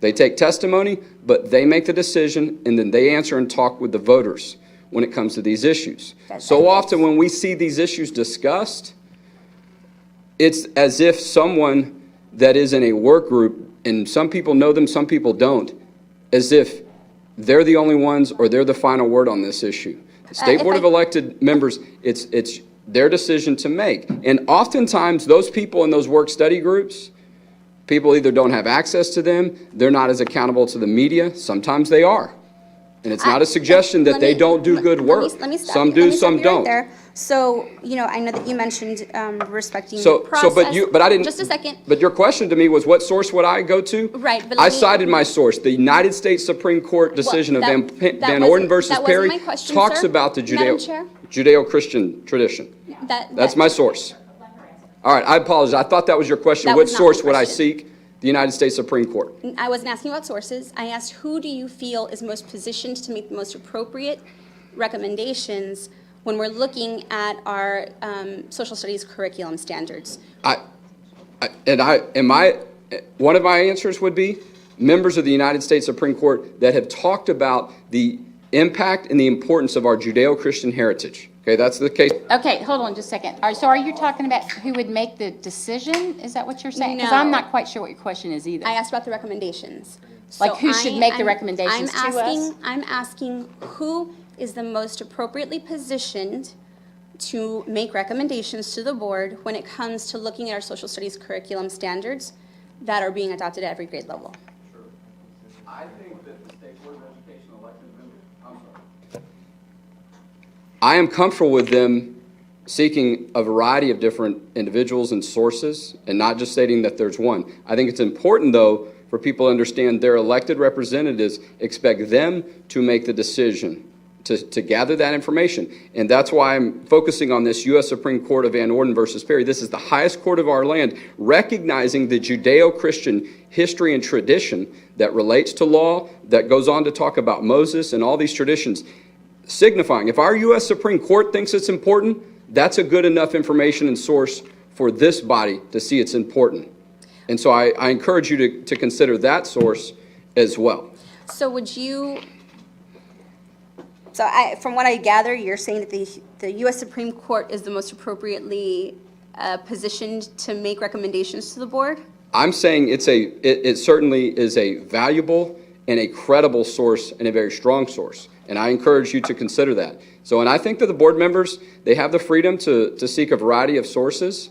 They take testimony, but they make the decision, and then they answer and talk with the voters when it comes to these issues. So often when we see these issues discussed, it's as if someone that is in a work group, and some people know them, some people don't, as if they're the only ones or they're the final word on this issue. The State Board of Elected members, it's their decision to make. And oftentimes, those people in those work study groups, people either don't have access to them, they're not as accountable to the media, sometimes they are. And it's not a suggestion that they don't do good work. Some do, some don't. So, I know that you mentioned respecting So, the process. but I didn't. Just a second. But your question to me was, what source would I go to? Right, but I cited my source. The United States Supreme Court decision of Van Orden versus Perry talks about the Judeo-Christian tradition. That's my source. All right, I apologize. I thought that was your question. What source would I seek? The United States Supreme Court. I wasn't asking about sources. I asked, who do you feel is most positioned to make the most appropriate recommendations when we're looking at our social studies curriculum standards? One of my answers would be members of the United States Supreme Court that have talked about the impact and the importance of our Judeo-Christian heritage. Okay, that's the case. Okay, hold on just a second. So are you talking about who would make the decision? Is that what you're saying? Because I'm not quite sure what your question is either. I asked about the recommendations. Like who should make the recommendations to us? I'm asking who is the most appropriately positioned to make recommendations to the board when it comes to looking at our social studies curriculum standards that are being adopted at every grade level. Sure. I think that the State Board of Education elected members, I am comfortable with them seeking a variety of different individuals and sources and not just stating that there's one. I think it's important, though, for people to understand their elected representatives expect them to make the decision to gather that information. And that's why I'm focusing on this U.S. Supreme Court of Van Orden versus Perry. This is the highest court of our land, recognizing the Judeo-Christian history and tradition that relates to law, that goes on to talk about Moses and all these traditions, signifying if our U.S. Supreme Court thinks it's important, that's a good enough information and source for this body to see it's important. And so I encourage you to consider that source as well. So would you... from what I gather, you're saying that the U.S. Supreme Court is the most appropriately positioned to make recommendations to the board? I'm saying it certainly is a valuable and a credible source and a very strong source. And I encourage you to consider that. So, and I think that the board members, they have the freedom to seek a variety of sources.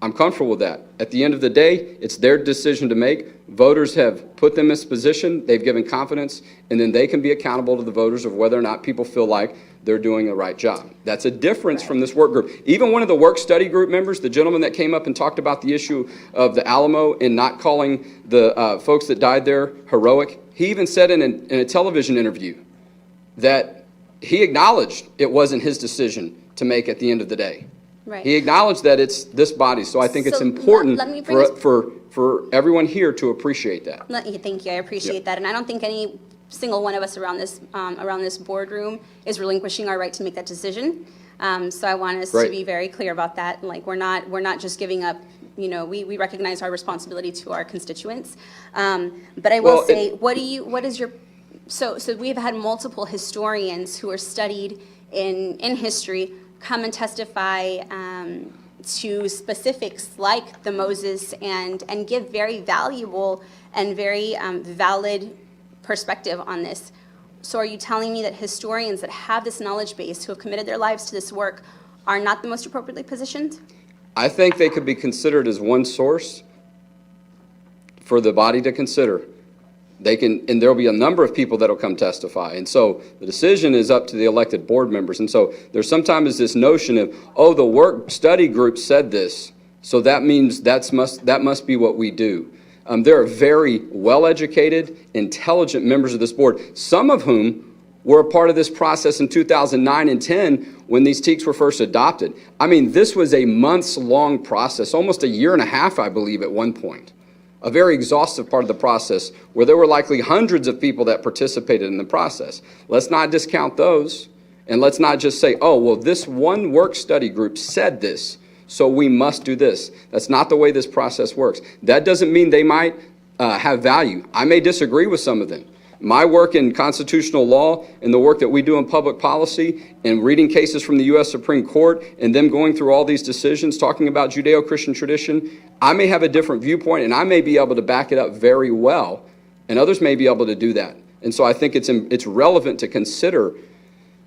I'm comfortable with that. At the end of the day, it's their decision to make. Voters have put them in this position. They've given confidence, and then they can be accountable to the voters of whether or not people feel like they're doing the right job. That's a difference from this work group. Even one of the work study group members, the gentleman that came up and talked about the issue of the Alamo and not calling the folks that died there heroic, he even said in a television interview that he acknowledged it wasn't his decision to make at the end of the day. Right. He acknowledged that it's this body, so I think it's important for everyone here to appreciate that. Thank you, I appreciate that, and I don't think any single one of us around this boardroom is relinquishing our right to make that decision. So I want us to be very clear about that. Like we're not just giving up. You know, we recognize our responsibility to our constituents. But I will say, so we've had multiple historians who are studied in history come and testify to specifics like the Moses and give very valuable and very valid perspective on this. So are you telling me that historians that have this knowledge base, who have committed their lives to this work, are not the most appropriately positioned? I think they could be considered as one source for the body to consider. They can, and there'll be a number of people that'll come testify. And so the decision is up to the elected board members. And so there's sometimes this notion of, oh, the work study group said this, so that means that must be what we do. There are very well-educated, intelligent members of this board, some of whom were a part of this process in 2009 and 10 when these TEKs were first adopted. I mean, this was a months-long process, almost a year and a half, I believe, at one point. A very exhaustive part of the process where there were likely hundreds of people that participated in the process. Let's not discount those, and let's not just say, oh, well, this one work study group said this, so we must do this. That's not the way this process works. That doesn't mean they might have value. I may disagree with some of them. My work in constitutional law and the work that we do in public policy and reading cases from the U.S. Supreme Court and them going through all these decisions talking about Judeo-Christian tradition, I may have a different viewpoint and I may be able to back it up very well, and others may be able to do that. And so I think it's relevant to consider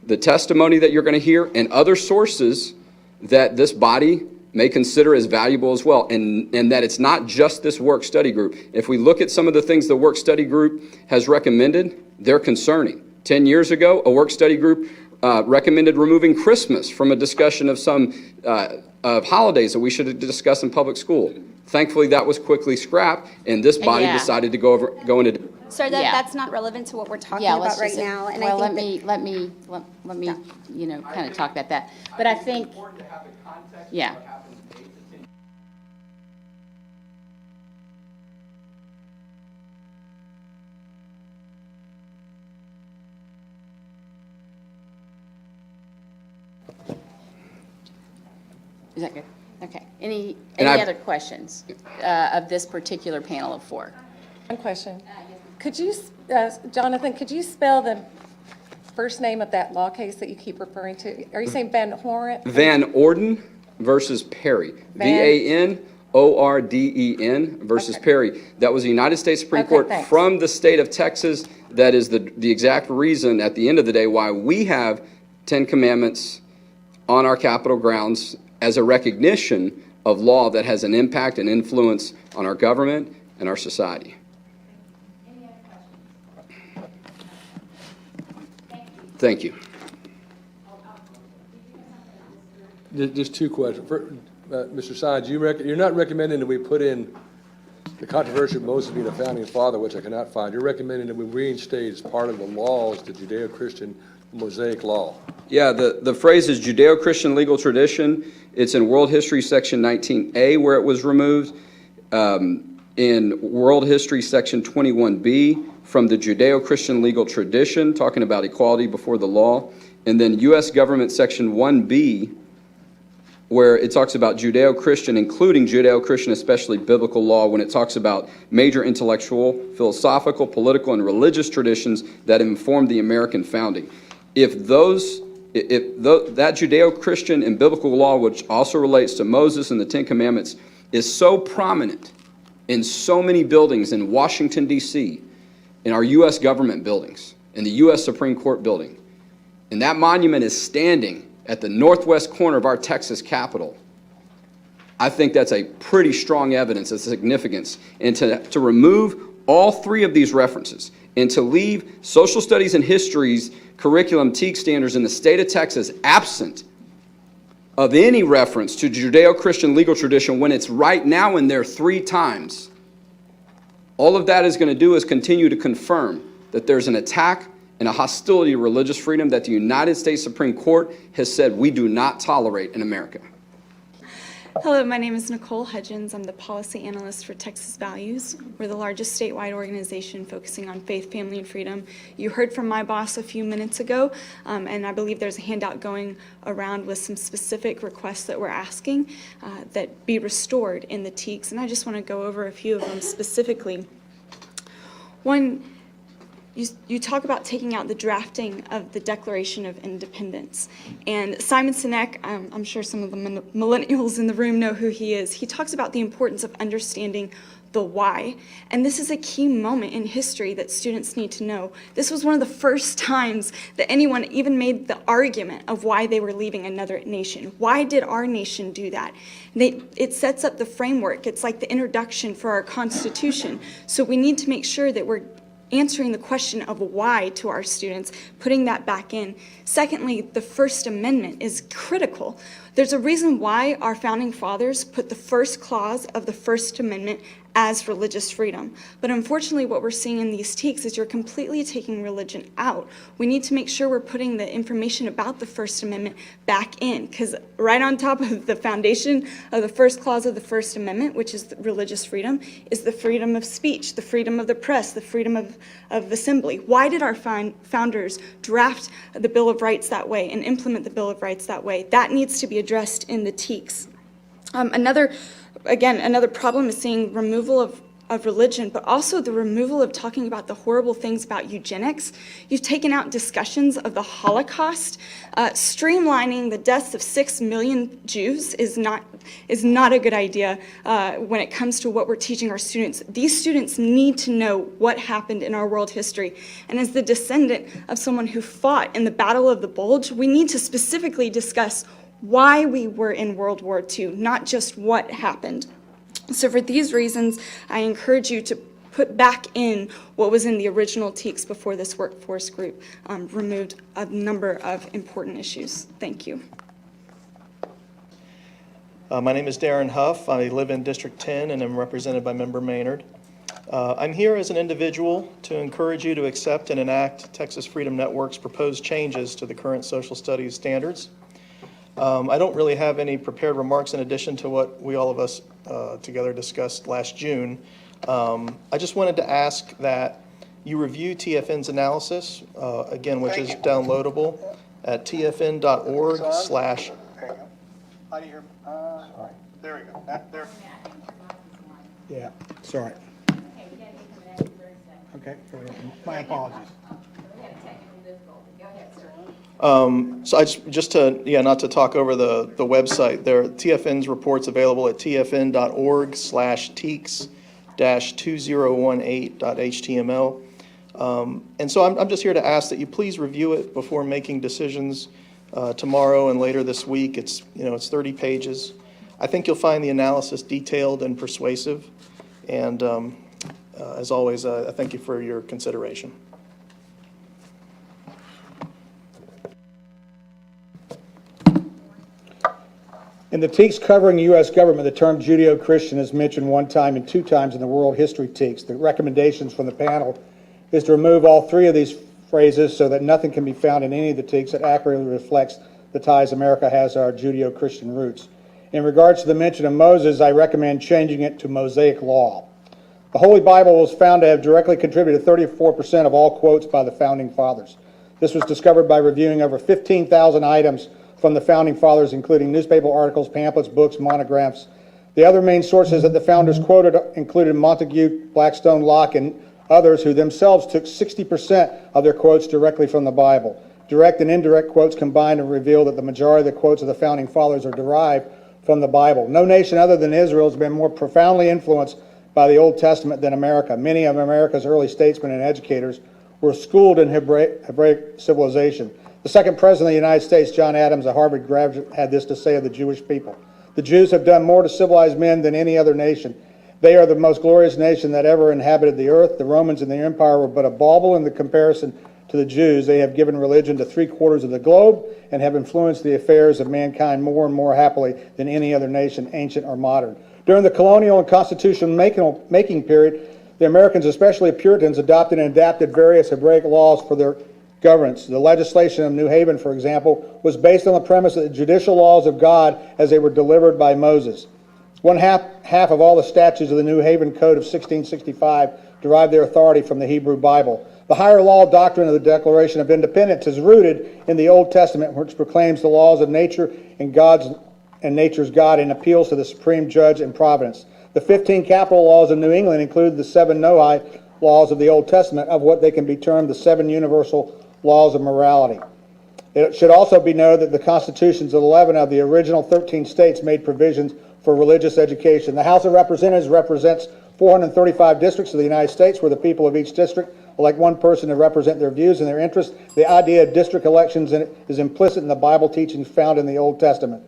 the testimony that you're going to hear and other sources that this body may consider as valuable as well, and that it's not just this work study group. If we look at some of the things the work study group has recommended, they're concerning. 10 years ago, a work study group recommended removing Christmas from a discussion of some of holidays that we should discuss in public school. Thankfully, that was quickly scrapped, and this body Yeah. decided to go into. Sir, Yeah. that's not relevant to what we're talking Yeah, about let's right just, now. And well, I think let me, you know, kind of talk about that. But I think, yeah. Is that good? Okay. Any other questions of this particular panel of four? One question. Could you, Jonathan, could you spell the first name of that law case that you keep referring to? Are you saying Van Horn? Van Orden versus Perry. VANORDEN versus Okay. Perry. That was the United States Supreme Okay, Court thanks. from the state of Texas. That is the exact reason at the end of the day why we have 10 commandments on our Capitol grounds as a recognition of law that has an impact and influence on our government and our society. Thank you. Just two questions. Mr. Saenz, you're not recommending that we put in the controversy of Moses being a founding father, which I cannot find. You're recommending that we reinstate as part of the laws, the Judeo-Christian Mosaic law. Yeah, the phrase is Judeo-Christian legal tradition. It's in World History Section 19A where it was removed. In World History Section 21B from the Judeo-Christian legal tradition, talking about equality before the law. And then U.S. Government Section 1B, where it talks about Judeo-Christian, including Judeo-Christian, especially biblical law, when it talks about major intellectual, philosophical, political, and religious traditions that informed the American founding. If that Judeo-Christian and biblical law, which also relates to Moses and the Ten Commandments, is so prominent in so many buildings in Washington, D.C., in our U.S. government buildings, in the U.S. Supreme Court building, and that monument is standing at the northwest corner of our Texas Capitol, I think that's a pretty strong evidence of significance. And to remove all three of these references and to leave social studies and history's curriculum TEAC standards in the state of Texas absent of any reference to Judeo-Christian legal tradition when it's right now in there 3 times, all of that is going to do is continue to confirm that there's an attack and a hostility to religious freedom that the United States Supreme Court has said we do not tolerate in America. Hello, my name is Nicole Hudgens. I'm the policy analyst for Texas Values. We're the largest statewide organization focusing on faith, family, and freedom. You heard from my boss a few minutes ago, and I believe there's a handout going around with some specific requests that we're asking that be restored in the TEACs, and I just want to go over a few of them specifically. One, you talk about taking out the drafting of the Declaration of Independence. And Simon Sinek, I'm sure some of the millennials in the room know who he is. He talks about the importance of understanding the why. And this is a key moment in history that students need to know. This was one of the first times that anyone even made the argument of why they were leaving another nation. Why did our nation do that? It sets up the framework. It's like the introduction for our Constitution. So we need to make sure that we're answering the question of why to our students, putting that back in. Secondly, the First Amendment is critical. There's a reason why our founding fathers put the first clause of the First Amendment as religious freedom. But unfortunately, what we're seeing in these TEACs is you're completely taking religion out. We need to make sure we're putting the information about the First Amendment back in, because right on top of the foundation of the first clause of the First Amendment, which is religious freedom, is the freedom of speech, the freedom of the press, the freedom of assembly. Why did our founders draft the Bill of Rights that way and implement the Bill of Rights that way? That needs to be addressed in the TEACs. Another problem is seeing removal of religion, but also the removal of talking about the horrible things about eugenics. You've taken out discussions of the Holocaust. Streamlining the deaths of 6 million Jews is not a good idea when it comes to what we're teaching our students. These students need to know what happened in our world history. And as the descendant of someone who fought in the Battle of the Bulge, we need to specifically discuss why we were in World War II, not just what happened. So for these reasons, I encourage you to put back in what was in the original TEKS before this workforce group removed a number of important issues. Thank you. My name is Darren Huff. I live in District 10 and am represented by Member Maynard. I'm here as an individual to encourage you to accept and enact Texas Freedom Network's proposed changes to the current social studies standards. I don't really have any prepared remarks in addition to what we all of us together discussed last June. I just wanted to ask that you review TFN's analysis, again, which is downloadable at tfn.org/. How do you hear? There we go. There. Yeah, sorry. Okay, my apologies. So I just to, not to talk over the website, there, TFN's report's available at tfn.org/teeks-2018.html. And so I'm just here to ask that you please review it before making decisions tomorrow and later this week. It's 30 pages. I think you'll find the analysis detailed and persuasive. And as always, I thank you for your consideration. In the TEKS covering the U.S. government, the term Judeo-Christian is mentioned one time and two times in the World History TEKS. The recommendations from the panel is to remove all three of these phrases so that nothing can be found in any of the TEKS that accurately reflects the ties America has to our Judeo-Christian roots. In regards to the mention of Moses, I recommend changing it to Mosaic law. The Holy Bible was found to have directly contributed 34% of all quotes by the Founding Fathers. This was discovered by reviewing over 15,000 items from the Founding Fathers, including newspaper articles, pamphlets, books, monographs. The other main sources that the founders quoted included Montague, Blackstone, Locke, and others who themselves took 60% of their quotes directly from the Bible. Direct and indirect quotes combined to reveal that the majority of the quotes of the Founding Fathers are derived from the Bible. No nation other than Israel has been more profoundly influenced by the Old Testament than America. Many of America's early statesmen and educators were schooled in Hebraic civilization. The second president of the United States, John Adams, a Harvard graduate, had this to say of the Jewish people. The Jews have done more to civilize men than any other nation. They are the most glorious nation that ever inhabited the earth. The Romans and their empire were but a bauble in the comparison to the Jews. They have given religion to 3/4 of the globe and have influenced the affairs of mankind more and more happily than any other nation, ancient or modern. During the colonial and constitutional making period, the Americans, especially Puritans, adopted and adapted various Hebraic laws for their governance. The legislation of New Haven, for example, was based on the premise that the judicial laws of God as they were delivered by Moses. One half of all the statutes of the New Haven Code of 1665 derived their authority from the Hebrew Bible. The higher law doctrine of the Declaration of Independence is rooted in the Old Testament, which proclaims the laws of nature and nature's God and appeals to the supreme judge and providence. The 15 capital laws of New England include the 7 Noahide laws of the Old Testament, of what they can be termed the 7 universal laws of morality. It should also be noted that the constitutions of 11 of the original 13 states made provisions for religious education. The House of Representatives represents 435 districts of the United States, where the people of each district elect one person to represent their views and their interests. The idea of district elections is implicit in the Bible teachings found in the Old Testament.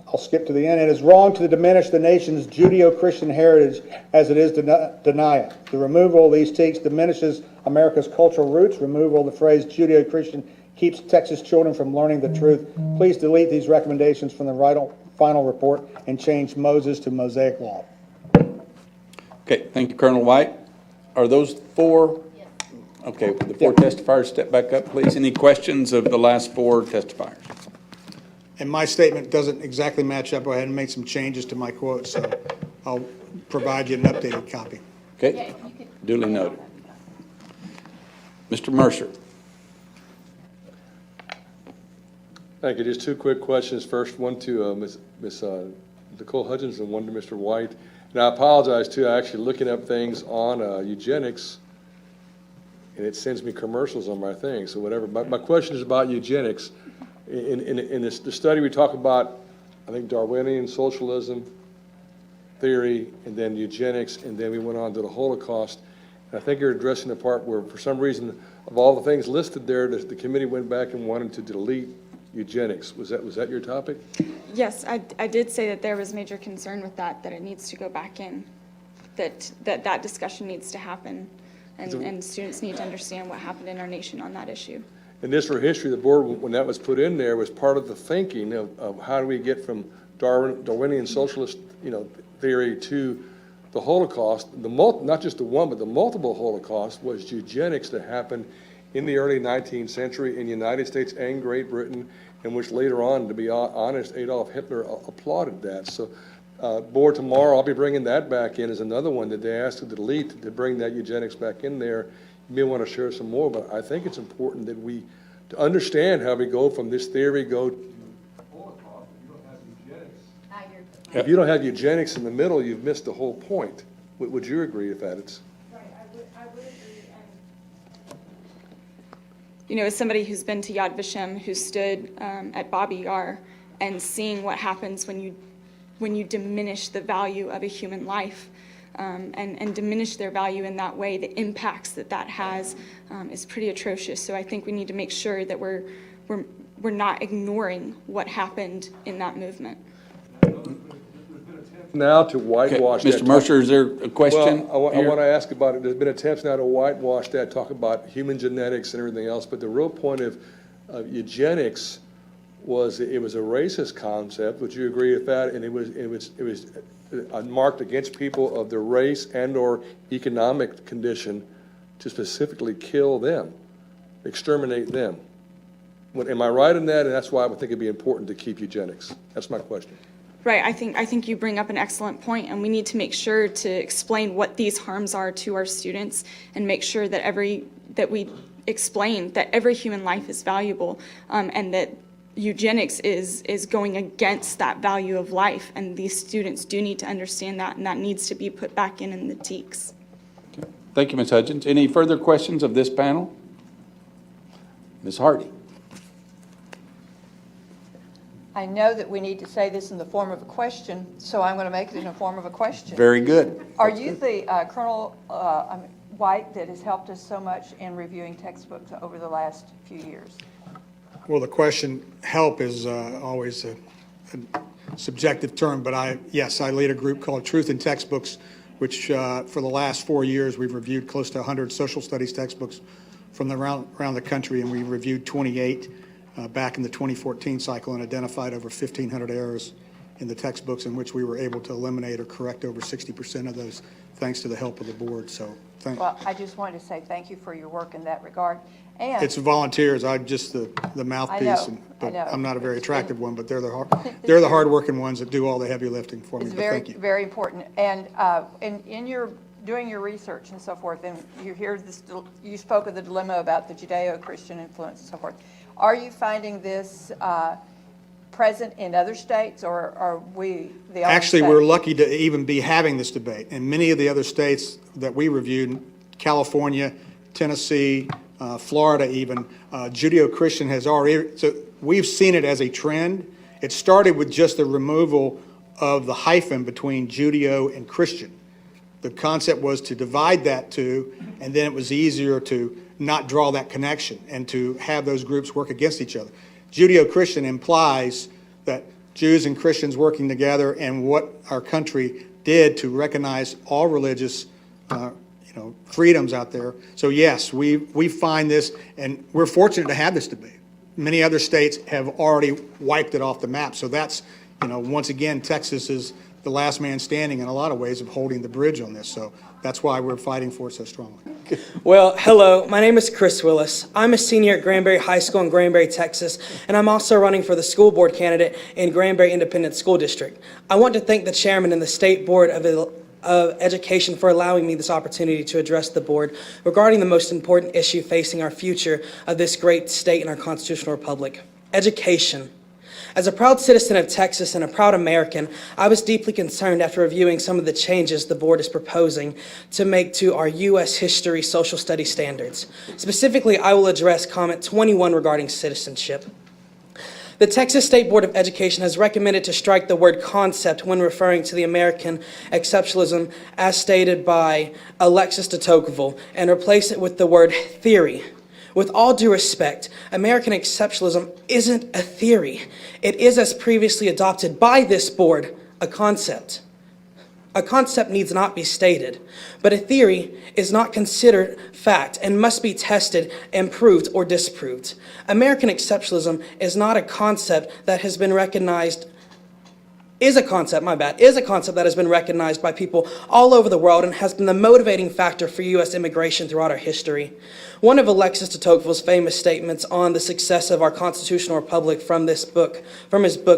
I'll skip to the end. It is wrong to diminish the nation's Judeo-Christian heritage as it is to deny it. The removal of these TEKS diminishes America's cultural roots. Removal of the phrase Judeo-Christian keeps Texas children from learning the truth. Please delete these recommendations from the final report and change Moses to Mosaic law. Okay, thank you, Colonel White. Are those 4? Okay, the 4 testifiers step back up, please. Any questions of the last 4 testifiers? And my statement doesn't exactly match up. I had to make some changes to my quotes, so I'll provide you an updated copy. Okay, duly noted. Mr. Mercer. Thank you. Just 2 quick questions. First, one to Ms. Nicole Hudgens and one to Mr. White. And I apologize, too. I'm actually looking up things on eugenics, and it sends me commercials on my thing, so whatever. My question is about eugenics. In the study, we talk about, I think, Darwinian socialism theory, and then eugenics, and then we went on to the Holocaust. And I think you're addressing the part where, for some reason, of all the things listed there, the committee went back and wanted to delete eugenics. Was that your topic? Yes, I did say that there was major concern with that it needs to go back in, that discussion needs to happen, and students need to understand what happened in our nation on that issue. And this for history, the board, when that was put in there, was part of the thinking of how do we get from Darwinian socialist, theory to the Holocaust. Not just the one, but the multiple Holocaust was eugenics that happened in the early 19th century in the United States and Great Britain, in which later on, to be honest, Adolf Hitler applauded that. So, board, tomorrow I'll be bringing that back in as another one that they asked to delete, to bring that eugenics back in there. You may want to share some more, but I think it's important that to understand how we go from this theory, go to Holocaust. If you don't have eugenics in the middle, you've missed the whole point. Would you agree with that? Right, I would agree. As somebody who's been to Yad Vashem, who stood at Babi Yar, and seeing what happens when you diminish the value of a human life, and diminish their value in that way, the impacts that has is pretty atrocious. So I think we need to make sure that we're not ignoring what happened in that movement. Now to whitewash that. Mr. Mercer, is there a question? Well, I want to ask about it. There's been attempts now to whitewash that, talk about human genetics and everything else, but the real point of eugenics was it was a racist concept. Would you agree with that? And it was marked against people of their race and or economic condition to specifically kill them, exterminate them. Am I right in that? And that's why I would think it'd be important to keep eugenics. That's my question. Right, I think you bring up an excellent point, and we need to make sure to explain what these harms are to our students, and make sure that we explain that every human life is valuable, and that eugenics is going against that value of life, and these students do need to understand that, and that needs to be put back in the TEKS. Okay. Thank you, Ms. Hudgens. Any further questions of this panel? Ms. Hardy. I know that we need to say this in the form of a question, so I'm going to make it in the form of a question. Very good. Are you the Colonel White that has helped us so much in reviewing textbooks over the last few years? Well, the question, help, is always a subjective term, but yes, I lead a group called Truth in Textbooks, which for the last 4 years, we've reviewed close to 100 social studies textbooks from around the country, and we reviewed 28 back in the 2014 cycle and identified over 1,500 errors in the textbooks, in which we were able to eliminate or correct over 60% of those, thanks to the help of the board. So Well, I just wanted to say thank you for your work in that regard. And it's volunteers. I'm just the mouthpiece. I know. I'm not a very attractive one, but they're the hard-working ones that do all the heavy lifting for me. It's But thank you. very important. And in your doing your research and so forth, and you spoke of the dilemma about the Judeo-Christian influence and so forth. Are you finding this present in other states, or are we the only Actually, state? we're lucky to even be having this debate. And many of the other states that we reviewed, California, Tennessee, Florida even, Judeo-Christian has already, so we've seen it as a trend. It started with just the removal of the hyphen between Judeo and Christian. The concept was to divide that two, and then it was easier to not draw that connection and to have those groups work against each other. Judeo-Christian implies that Jews and Christians working together, and what our country did to recognize all religious freedoms out there. So yes, we find this, and we're fortunate to have this debate. Many other states have already wiped it off the map. So that's, once again, Texas is the last man standing in a lot of ways of holding the bridge on this. So that's why we're fighting for it so strongly. Well, hello, my name is Chris Willis. I'm a senior at Granbury High School in Granbury, Texas, and I'm also running for the school board candidate in Granbury Independent School District. I want to thank the chairman and the State Board of Education for allowing me this opportunity to address the board regarding the most important issue facing our future of this great state and our constitutional republic: education. As a proud citizen of Texas and a proud American, I was deeply concerned after reviewing some of the changes the board is proposing to make to our U.S. history social studies standards. Specifically, I will address comment 21 regarding citizenship. The Texas State Board of Education has recommended to strike the word concept when referring to the American exceptionalism as stated by Alexis de Tocqueville and replace it with the word theory. With all due respect, American exceptionalism isn't a theory. It is, as previously adopted by this board, a concept. A concept needs not be stated, but a theory is not considered fact and must be tested and proved or disproved. American exceptionalism is not a concept that has been recognized is a concept that has been recognized by people all over the world and has been the motivating factor for U.S. immigration throughout our history. One of Alexis de Tocqueville's famous statements on the success of our constitutional republic from his book,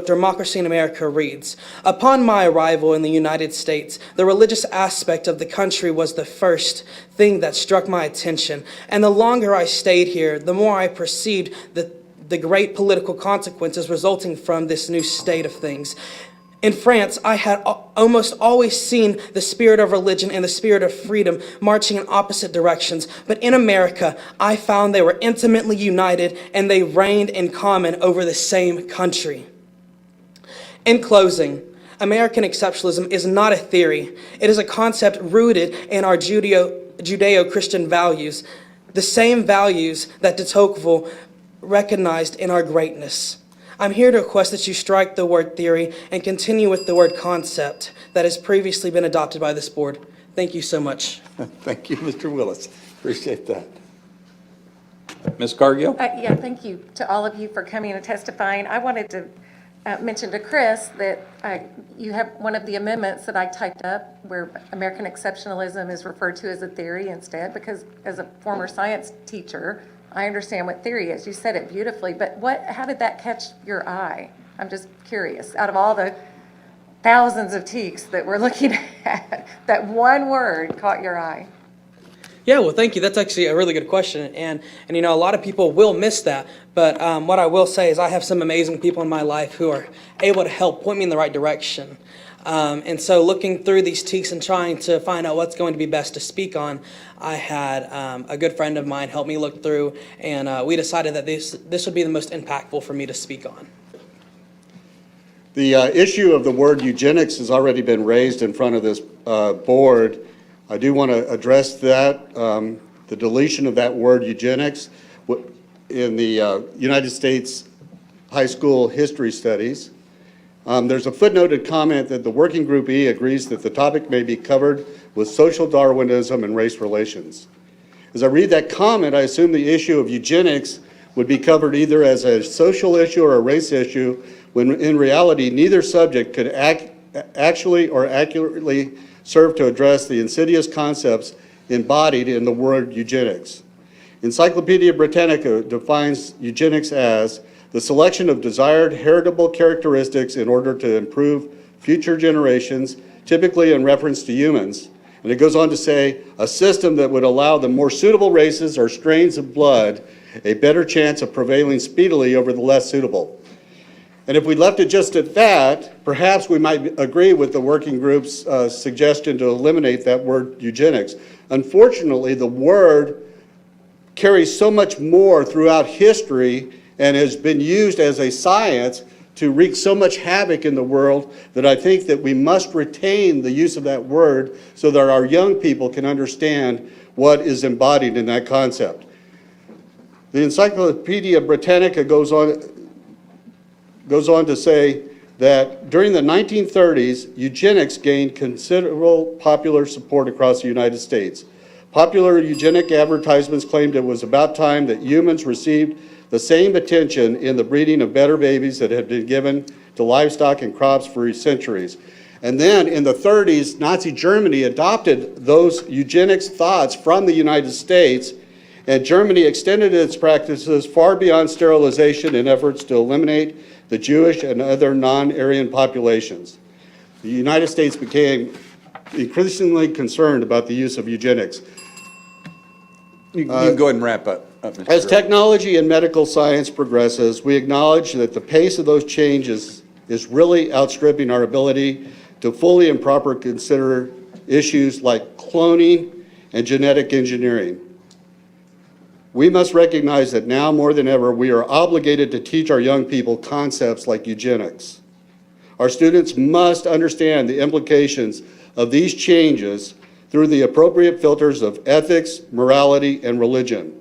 Democracy in America, reads, "Upon my arrival in the United States, the religious aspect of the country was the first thing that struck my attention, and the longer I stayed here, the more I perceived the great political consequences resulting from this new state of things. In France, I had almost always seen the spirit of religion and the spirit of freedom marching in opposite directions. But in America, I found they were intimately united and they reigned in common over the same country." In closing, American exceptionalism is not a theory. It is a concept rooted in our Judeo-Christian values, the same values that de Tocqueville recognized in our greatness. I'm here to request that you strike the word theory and continue with the word concept that has previously been adopted by this board. Thank you so much. Thank you, Mr. Willis. Appreciate that. Ms. Cargill? Yeah, thank you to all of you for coming and testifying. I wanted to mention to Chris that you have one of the amendments that I typed up where American exceptionalism is referred to as a theory instead, because as a former science teacher, I understand what theory is. You said it beautifully, but how did that catch your eye? I'm just curious. Out of all the thousands of teaks that we're looking at, that one word caught your eye. Yeah, well, thank you. That's actually a really good question. And you know, a lot of people will miss that. But what I will say is I have some amazing people in my life who are able to help point me in the right direction. And so looking through these teaks and trying to find out what's going to be best to speak on, I had a good friend of mine help me look through, and we decided that this would be the most impactful for me to speak on. The issue of the word eugenics has already been raised in front of this board. I do want to address that, the deletion of that word eugenics in the United States high school history studies. There's a footnoted comment that the Working Group E agrees that the topic may be covered with social Darwinism and race relations. As I read that comment, I assume the issue of eugenics would be covered either as a social issue or a race issue, when in reality, neither subject could actually or accurately serve to address the insidious concepts embodied in the word eugenics. Encyclopedia Britannica defines eugenics as the selection of desired heritable characteristics in order to improve future generations, typically in reference to humans. And it goes on to say, a system that would allow the more suitable races or strains of blood a better chance of prevailing speedily over the less suitable. And if we left it just at that, perhaps we might agree with the working group's suggestion to eliminate that word eugenics. Unfortunately, the word carries so much more throughout history and has been used as a science to wreak so much havoc in the world that I think that we must retain the use of that word so that our young people can understand what is embodied in that concept. The Encyclopedia Britannica goes on to say that during the 1930s, eugenics gained considerable popular support across the United States. Popular eugenic advertisements claimed it was about time that humans received the same attention in the breeding of better babies that had been given to livestock and crops for centuries. And then in the 30s, Nazi Germany adopted those eugenics thoughts from the United States, and Germany extended its practices far beyond sterilization in efforts to eliminate the Jewish and other non-Aryan populations. The United States became increasingly concerned about the use of eugenics. You can go ahead and wrap up. As technology and medical science progresses, we acknowledge that the pace of those changes is really outstripping our ability to fully and properly consider issues like cloning and genetic engineering. We must recognize that now more than ever, we are obligated to teach our young people concepts like eugenics. Our students must understand the implications of these changes through the appropriate filters of ethics, morality, and religion.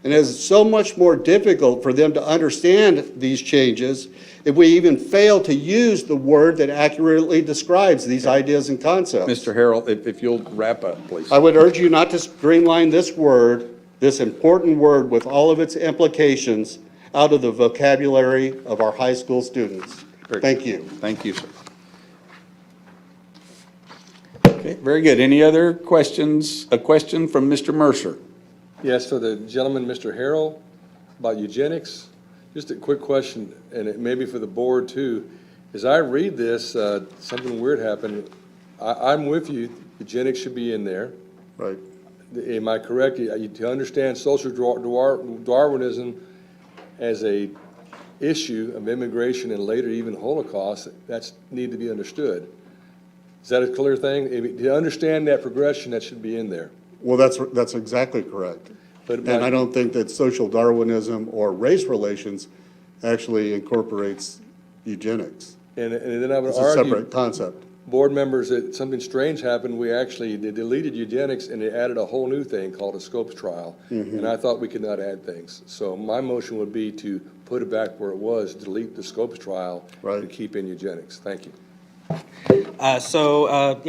And it's so much more difficult for them to understand these changes if we even fail to use the word that accurately describes these ideas and concepts. Mr. Harrell, if you'll wrap up, please. I would urge you not to streamline this word, this important word with all of its implications, out of the vocabulary of our high school students. Thank you. Thank you, sir. Okay, very good. Any other questions? A question from Mr. Mercer. Yes, for the gentleman, Mr. Harrell, about eugenics. Just a quick question, and it may be for the board too. As I read this, something weird happened. I'm with you. Eugenics should be in there. Right. Am I correct? To understand social Darwinism as a issue of immigration and later even Holocaust, that's need to be understood. Is that a clear thing? To understand that progression, that should be in there. Well, that's exactly correct. And I don't think that social Darwinism or race relations actually incorporates eugenics. And then I would It's argue, a separate concept. board members, that something strange happened. They deleted eugenics and they added a whole new thing called a Scopes trial. And I thought we could not add things. So my motion would be to put it back where it was, delete the Scopes trial, and keep in eugenics. Thank you. Yeah,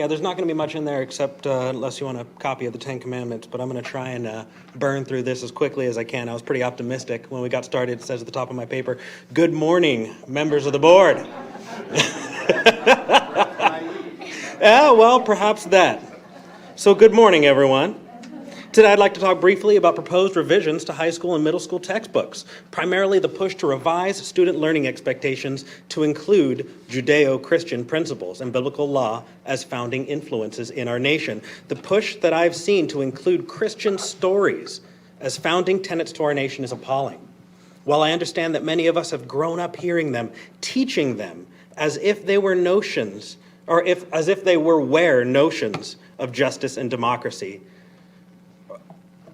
there's not going to be much in there except unless you want a copy of the Ten Commandments, but I'm going to try and burn through this as quickly as I can. I was pretty optimistic when we got started. It says at the top of my paper, "Good morning, members of the board." Yeah, well, perhaps that. So good morning, everyone. Today I'd like to talk briefly about proposed revisions to high school and middle school textbooks, primarily the push to revise student learning expectations to include Judeo-Christian principles and biblical law as founding influences in our nation. The push that I've seen to include Christian stories as founding tenets to our nation is appalling. While I understand that many of us have grown up hearing them, teaching them as if they were notions, or as if they were notions of justice and democracy,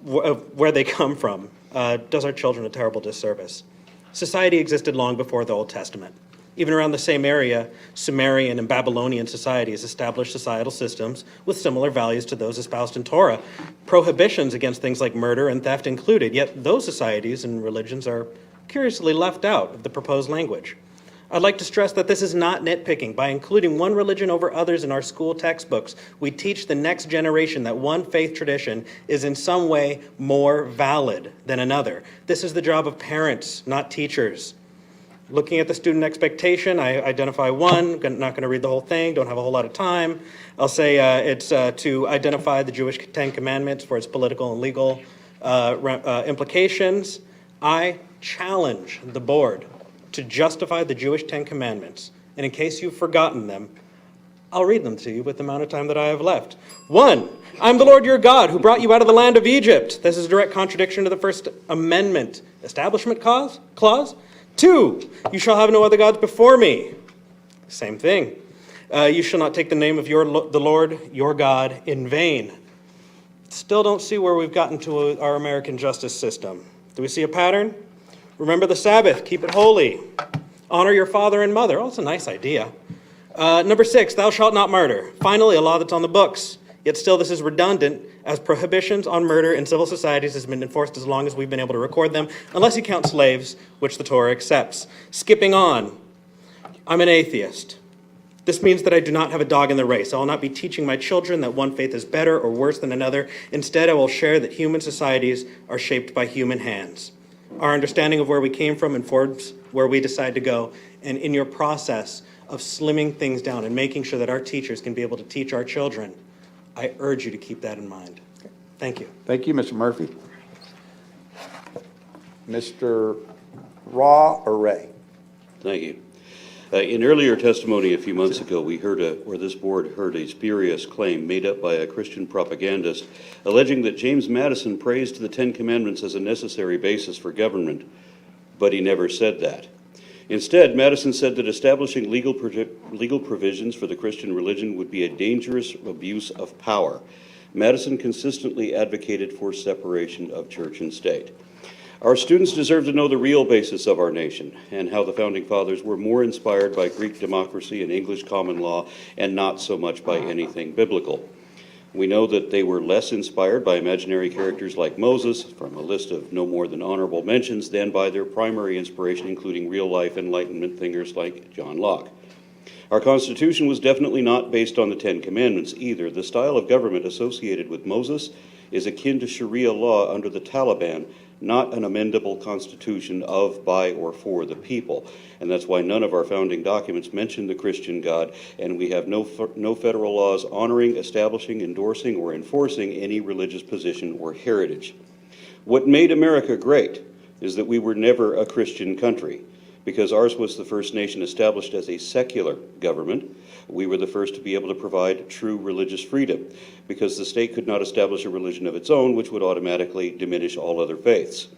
where they come from, does our children a terrible disservice. Society existed long before the Old Testament. Even around the same area, Sumerian and Babylonian societies established societal systems with similar values to those espoused in Torah. Prohibitions against things like murder and theft included, yet those societies and religions are curiously left out of the proposed language. I'd like to stress that this is not nitpicking. By including one religion over others in our school textbooks, we teach the next generation that one faith tradition is in some way more valid than another. This is the job of parents, not teachers. Looking at the student expectation, I identify one. I'm not going to read the whole thing, don't have a whole lot of time. I'll say it's to identify the Jewish Ten Commandments for its political and legal implications. I challenge the board to justify the Jewish Ten Commandments. And in case you've forgotten them, I'll read them to you with the amount of time that I have left. 1, I'm the Lord your God who brought you out of the land of Egypt. This is a direct contradiction to the First Amendment Establishment Clause. 2, you shall have no other gods before me. Same thing. You shall not take the name of the Lord your God in vain. Still don't see where we've gotten to our American justice system. Do we see a pattern? Remember the Sabbath, keep it holy. Honor your father and mother. Oh, it's a nice idea. Number 6, thou shalt not murder. Finally, a law that's on the books. Yet still this is redundant, as prohibitions on murder in civil societies has been enforced as long as we've been able to record them, unless you count slaves, which the Torah accepts. Skipping on, I'm an atheist. This means that I do not have a dog in the race. I will not be teaching my children that one faith is better or worse than another. Instead, I will share that human societies are shaped by human hands. Our understanding of where we came from informs where we decide to go. And in your process of slimming things down and making sure that our teachers can be able to teach our children, I urge you to keep that in mind. Thank you. Thank you, Mr. Murphy. Mr. Raw or Ray? Thank you. In earlier testimony a few months ago, we heard this board heard a spurious claim made up by a Christian propagandist alleging that James Madison praised the Ten Commandments as a necessary basis for government, but he never said that. Instead, Madison said that establishing legal provisions for the Christian religion would be a dangerous abuse of power. Madison consistently advocated for separation of church and state. Our students deserve to know the real basis of our nation and how the Founding Fathers were more inspired by Greek democracy and English common law and not so much by anything biblical. We know that they were less inspired by imaginary characters like Moses, from a list of no more than honorable mentions, than by their primary inspiration, including real-life Enlightenment thinkers like John Locke. Our Constitution was definitely not based on the Ten Commandments either. The style of government associated with Moses is akin to Sharia law under the Taliban, not an amendable constitution of, by, or for the people. And that's why none of our founding documents mention the Christian God, and we have no federal laws honoring, establishing, endorsing, or enforcing any religious position or heritage. What made America great is that we were never a Christian country. Because ours was the first nation established as a secular government, we were the first to be able to provide true religious freedom, because the state could not establish a religion of its own, which would automatically diminish all other faiths.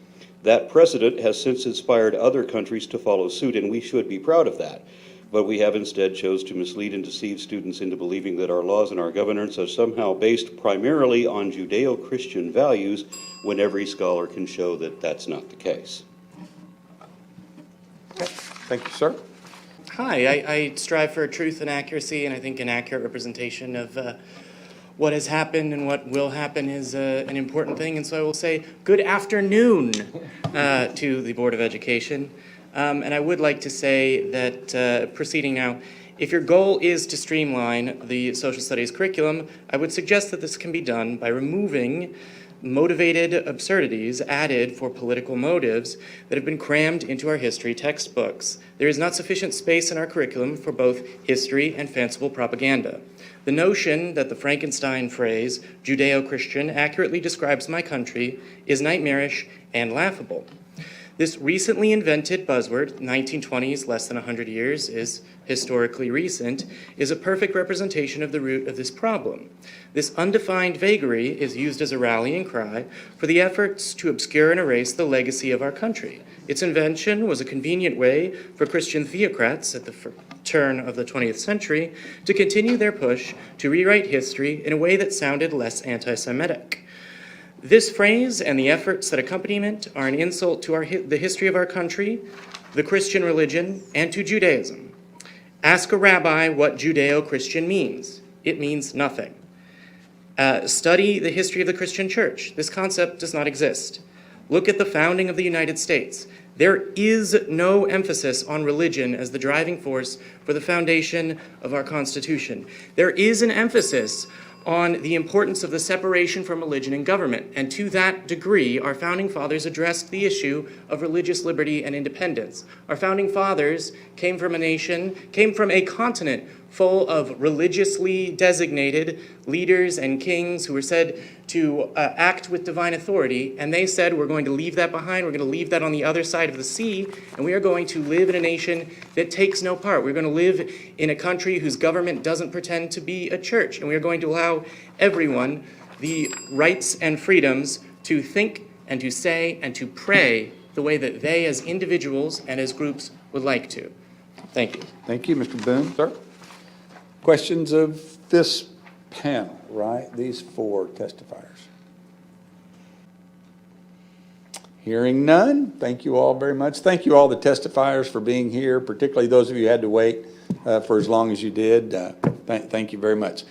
That precedent has since inspired other countries to follow suit, and we should be proud of that. But we have instead chose to mislead and deceive students into believing that our laws and our governance are somehow based primarily on Judeo-Christian values, when every scholar can show that that's not the case. Thank you, sir. Hi, I strive for truth and accuracy, and I think an accurate representation of what has happened and what will happen is an important thing. And so I will say good afternoon to the Board of Education. And I would like to say that proceeding now, if your goal is to streamline the social studies curriculum, I would suggest that this can be done by removing motivated absurdities added for political motives that have been crammed into our history textbooks. There is not sufficient space in our curriculum for both history and fanciful propaganda. The notion that the Frankenstein phrase, Judeo-Christian, accurately describes my country is nightmarish and laughable. This recently invented buzzword, 1920s, less than 100 years, is historically recent, is a perfect representation of the root of this problem. This undefined vagary is used as a rallying cry for the efforts to obscure and erase the legacy of our country. Its invention was a convenient way for Christian theocrats at the turn of the 20th century to continue their push to rewrite history in a way that sounded less anti-Semitic. This phrase and the efforts that accompany it are an insult to the history of our country, the Christian religion, and to Judaism. Ask a rabbi what Judeo-Christian means. It means nothing. Study the history of the Christian church. This concept does not exist. Look at the founding of the United States. There is no emphasis on religion as the driving force for the foundation of our Constitution. There is an emphasis on the importance of the separation from religion and government, and to that degree, our founding fathers addressed the issue of religious liberty and independence. Our founding fathers came from a continent full of religiously designated leaders and kings who were said to act with divine authority, and they said, we're going to leave that behind, we're going to leave that on the other side of the sea, and we are going to live in a nation that takes no part. We're going to live in a country whose government doesn't pretend to be a church, and we are going to allow everyone the rights and freedoms to think and to say and to pray the way that they as individuals and as groups would like to. Thank you. Thank you, Mr. Boone. Sir? Questions of this panel, right? These four testifiers. Hearing none, thank you all very much. Thank you all the testifiers for being here, particularly those of you who had to wait for as long as you did. Thank you very much.